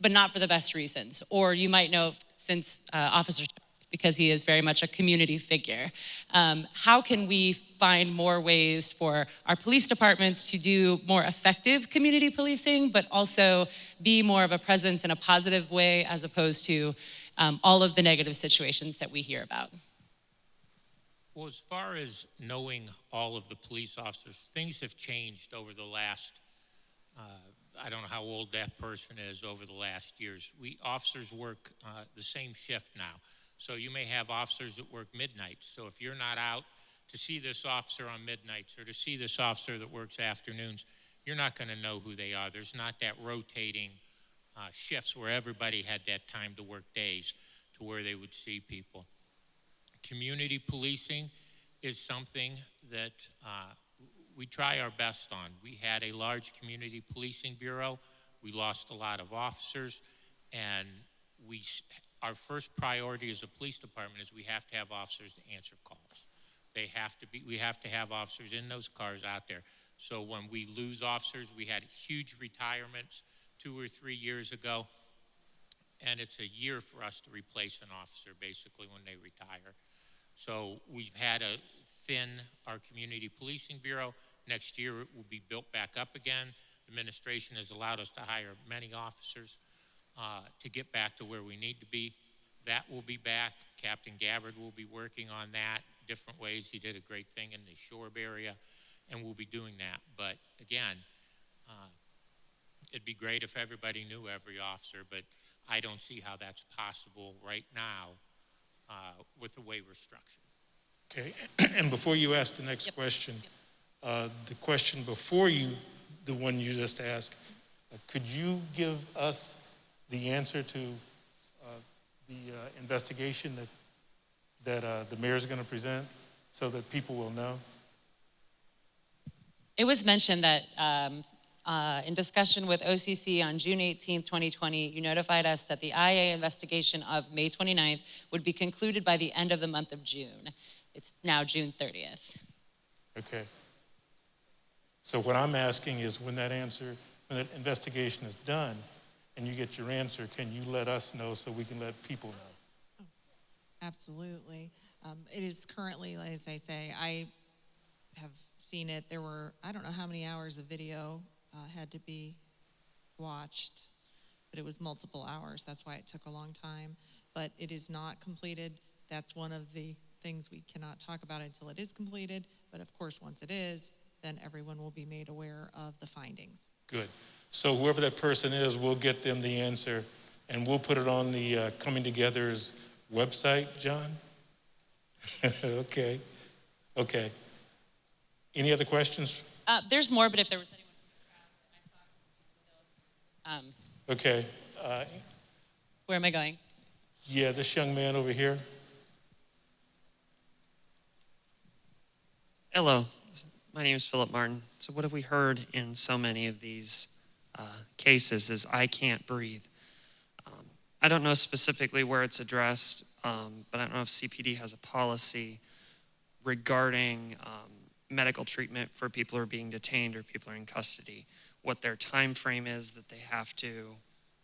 but not for the best reasons. Or you might know, since Officer, because he is very much a community figure. How can we find more ways for our police departments to do more effective community policing, but also be more of a presence in a positive way as opposed to all of the negative situations that we hear about? Well, as far as knowing all of the police officers, things have changed over the last, I don't know how old that person is, over the last years. Officers work the same shift now. So you may have officers that work midnights. So if you're not out to see this officer on midnights or to see this officer that works afternoons, you're not going to know who they are. There's not that rotating shifts where everybody had that time to work days to where they would see people. Community policing is something that we try our best on. We had a large community policing bureau. We lost a lot of officers, and our first priority as a police department is we have to have officers to answer calls. We have to have officers in those cars out there. So when we lose officers, we had huge retirements 2 or 3 years ago, and it's a year for us to replace an officer basically when they retire. So we've had to thin our community policing bureau. Next year it will be built back up again. The administration has allowed us to hire many officers to get back to where we need to be. That will be back. Captain Gabbard will be working on that different ways. He did a great thing in the Shorb area, and we'll be doing that. But again, it'd be great if everybody knew every officer, but I don't see how that's possible right now with the way we're structured. Okay, and before you ask the next question, the question before you, the one you just asked, could you give us the answer to the investigation that the mayor's going to present so that people will know? It was mentioned that in discussion with OCC on June 18th, 2020, you notified us that the IA investigation of May 29th would be concluded by the end of the month of June. It's now June 30th. Okay. So what I'm asking is when that investigation is done and you get your answer, can you let us know so we can let people know? Absolutely. It is currently, as I say, I have seen it. There were, I don't know how many hours of video had to be watched, but it was multiple hours. That's why it took a long time. But it is not completed. That's one of the things we cannot talk about until it is completed. But of course, once it is, then everyone will be made aware of the findings. Good. So whoever that person is, we'll get them the answer, and we'll put it on the Coming Together's website, John? Okay. Any other questions? There's more, but if there was anyone from the crowd, Okay. where am I going? Yeah, this young man over here. Hello, my name is Philip Martin. So what have we heard in so many of these cases is I can't breathe. I don't know specifically where it's addressed, but I don't know if CPD has a policy regarding medical treatment for people who are being detained or people who are in custody, what their time frame is that they have to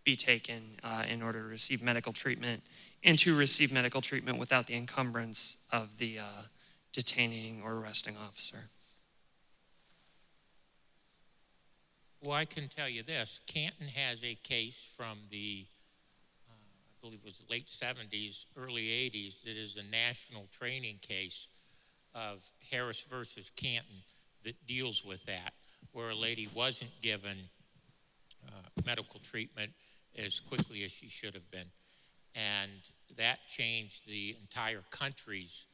be taken in order to receive medical treatment, and to receive medical treatment without the encumbrance of the detaining or arresting officer. Well, I can tell you this. Canton has a case from the, I believe it was late 70s, early 80s, that is a national training case of Harris versus Canton that deals with that, where a lady wasn't given medical treatment as quickly as she should have been. And that changed the entire country's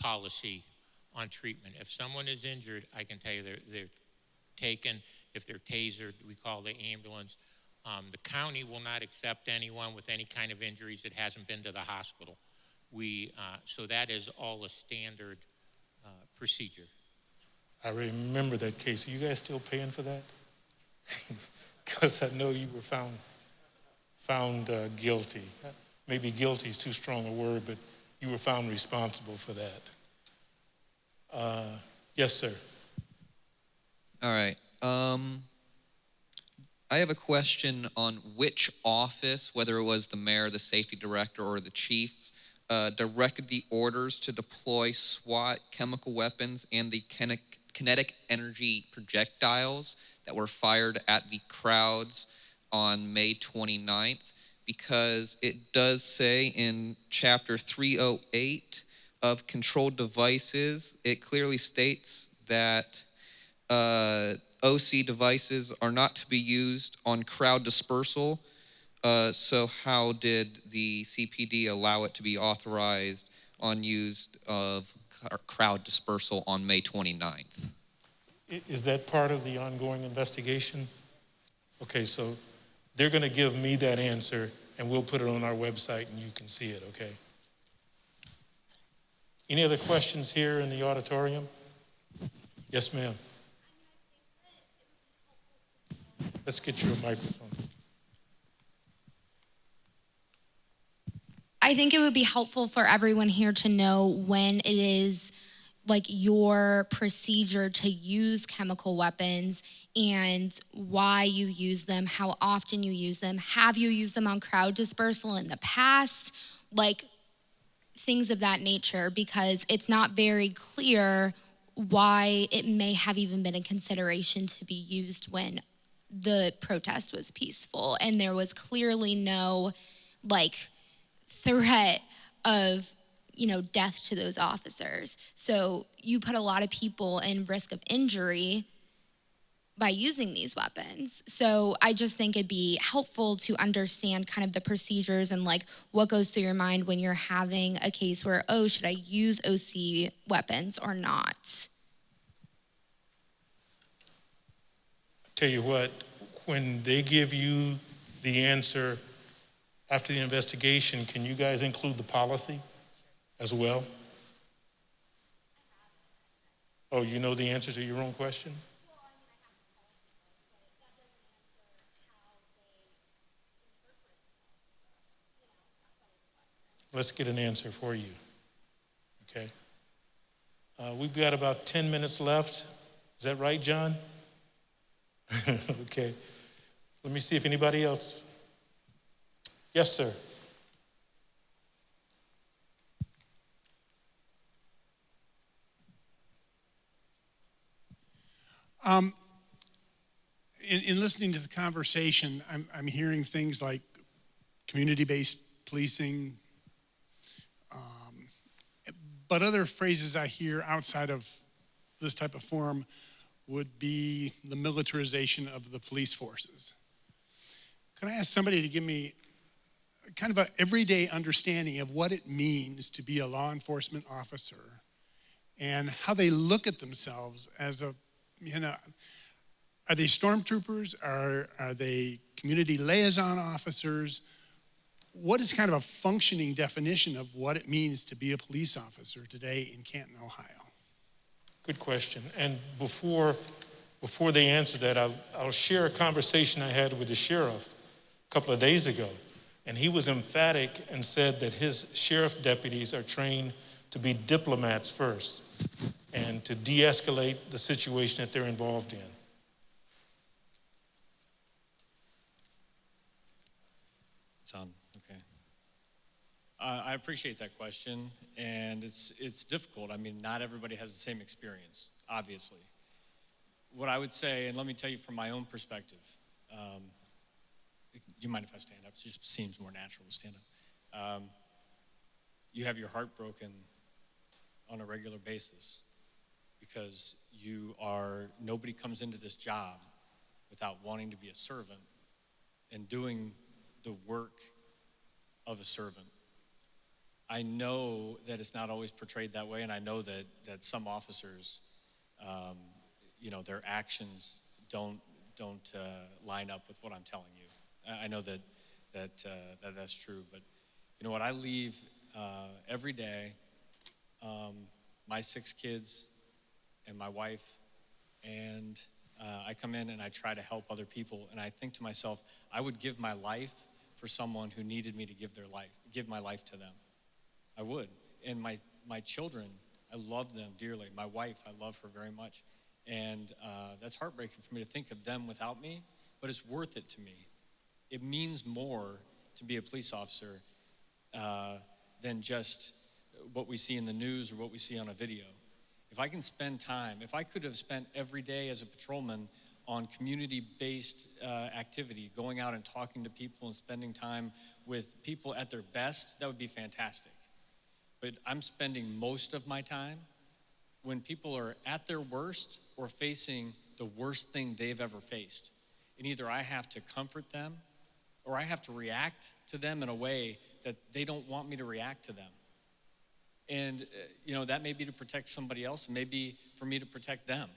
policy on treatment. If someone is injured, I can tell you they're taken. If they're tasered, we call the ambulance. The county will not accept anyone with any kind of injuries that hasn't been to the hospital. So that is all a standard procedure. I remember that case. Are you guys still paying for that? Because I know you were found guilty. Maybe guilty is too strong a word, but you were found responsible for that. Yes, sir. All right. I have a question on which office, whether it was the mayor, the safety director, or the chief, directed the orders to deploy SWAT chemical weapons and the kinetic energy projectiles that were fired at the crowds on May 29th, because it does say in chapter 308 of controlled devices, it clearly states that OC devices are not to be used on crowd dispersal. So how did the CPD allow it to be authorized on use of crowd dispersal on May 29th? Is that part of the ongoing investigation? Okay, so they're going to give me that answer, and we'll put it on our website, and you can see it, okay? Any other questions here in the auditorium? Yes, ma'am. Let's get you a microphone. I think it would be helpful for everyone here to know when it is like your procedure to use chemical weapons and why you use them, how often you use them. Have you used them on crowd dispersal in the past? Like things of that nature, because it's not very clear why it may have even been a consideration to be used when the protest was peaceful and there was clearly no like threat of death to those officers. So you put a lot of people in risk of injury by using these weapons. So I just think it'd be helpful to understand kind of the procedures and like what goes through your mind when you're having a case where, oh, should I use OC weapons or not? Tell you what, when they give you the answer after the investigation, can you guys include the policy as well? Oh, you know the answer to your own question? Let's get an answer for you, okay? We've got about 10 minutes left. Is that right, John? Okay. Let me see if anybody else. Yes, sir. In listening to the conversation, I'm hearing things like community-based policing, but other phrases I hear outside of this type of forum would be the militarization of the police forces. Can I ask somebody to give me kind of an everyday understanding of what it means to be a law enforcement officer and how they look at themselves as a, are they stormtroopers? Are they community liaison officers? What is kind of a functioning definition of what it means to be a police officer today in Canton, Ohio? Good question. And before they answer that, I'll share a conversation I had with the sheriff a couple of days ago. And he was emphatic and said that his sheriff deputies are trained to be diplomats first and to de-escalate the situation that they're involved in. It's on, okay. I appreciate that question, and it's difficult. I mean, not everybody has the same experience, obviously. What I would say, and let me tell you from my own perspective, do you mind if I stand up? It just seems more natural to stand up. You have your heart broken on a regular basis because nobody comes into this job without wanting to be a servant and doing the work of a servant. I know that it's not always portrayed that way, and I know that some officers, their actions don't line up with what I'm telling you. I know that's true, but you know what? I leave every day. My 6 kids and my wife And I come in and I try to help other people. And I think to myself, I would give my life for someone who needed me to give my life to them. I would. And my children, I love them dearly. My wife, I love her very much. And that's heartbreaking for me to think of them without me, but it's worth it to me. It means more to be a police officer than just what we see in the news or what we see on a video. If I can spend time, if I could have spent every day as a patrolman on community-based activity, going out and talking to people and spending time with people at their best, that would be fantastic. But I'm spending most of my time when people are at their worst or facing the worst thing they've ever faced. And either I have to comfort them or I have to react to them in a way that they don't want me to react to them. And, that may be to protect somebody else, maybe for me to protect them.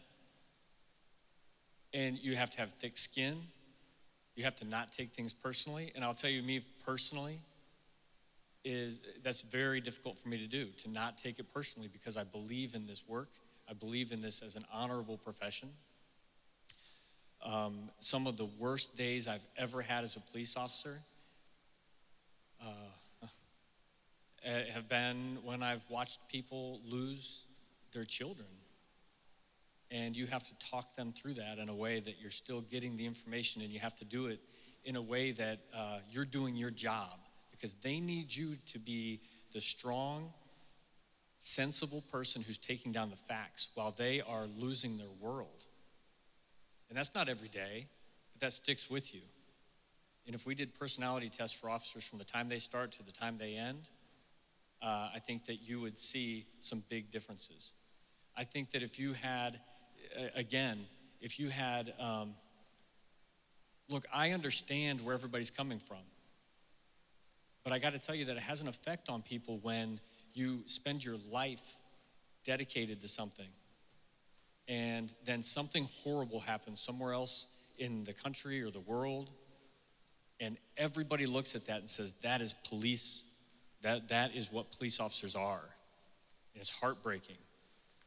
And you have to have thick skin. You have to not take things personally. And I'll tell you, me personally, that's very difficult for me to do, to not take it personally, because I believe in this work. I believe in this as an honorable profession. Some of the worst days I've ever had as a police officer have been when I've watched people lose their children. And you have to talk them through that in a way that you're still getting the information, and you have to do it in a way that you're doing your job, because they need you to be the strong, sensible person who's taking down the facts while they are losing their world. And that's not every day, but that sticks with you. And if we did personality tests for officers from the time they start to the time they end, I think that you would see some big differences. I think that if you had, look, I understand where everybody's coming from, but I got to tell you that it has an effect on people when you spend your life dedicated to something, and then something horrible happens somewhere else in the country or the world, and everybody looks at that and says, that is police. That is what police officers are. And it's heartbreaking.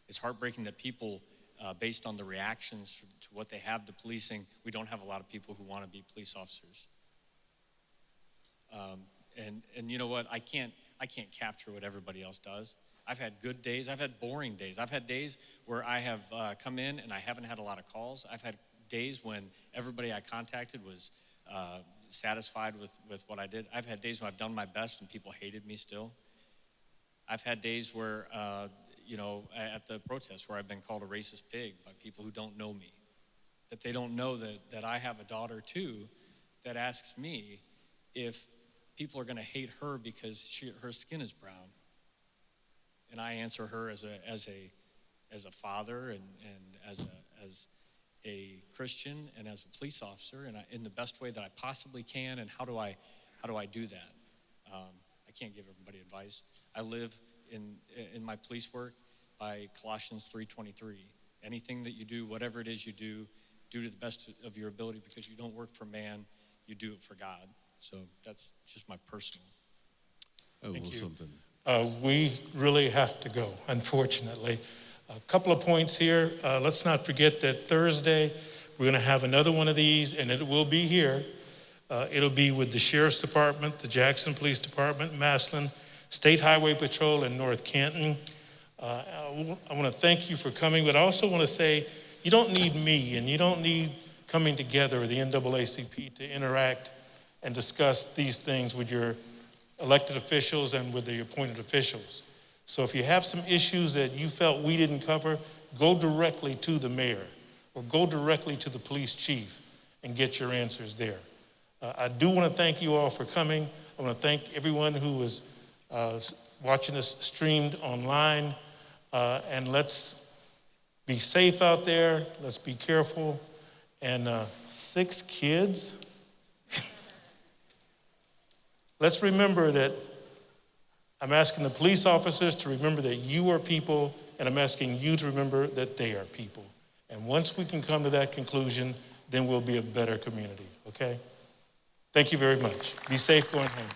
It's heartbreaking that people, based on the reactions to what they have to policing, we don't have a lot of people who want to be police officers. And you know what? I can't capture what everybody else does. I've had good days. I've had boring days. I've had days where I have come in and I haven't had a lot of calls. I've had days when everybody I contacted was satisfied with what I did. I've had days when I've done my best and people hated me still. I've had days where, at the protest where I've been called a racist pig by people who don't know me, that they don't know that I have a daughter too that asks me if people are going to hate her because her skin is brown. And I answer her as a father and as a Christian and as a police officer, and in the best way that I possibly can. And how do I do that? I can't give everybody advice. I live in my police work by Colossians 3:23. Anything that you do, whatever it is you do to the best of your ability, because you don't work for man, you do it for God. So that's just my personal. Thank you. Something. We really have to go, unfortunately. A couple of points here. Let's not forget that Thursday we're going to have another one of these, and it will be here. It'll be with the Sheriff's Department, the Jackson Police Department, Massillon, State Highway Patrol in North Canton. I want to thank you for coming, but I also want to say you don't need me, and you don't need coming together, the NAACP, to interact and discuss these things with your elected officials and with the appointed officials. So if you have some issues that you felt we didn't cover, go directly to the mayor or go directly to the police chief and get your answers there. I do want to thank you all for coming. I want to thank everyone who was watching us streamed online. And let's be safe out there. Let's be careful. And 6 kids. Let's remember that I'm asking the police officers to remember that you are people, and I'm asking you to remember that they are people. And once we can come to that conclusion, then we'll be a better community, okay? Thank you very much. Be safe going home.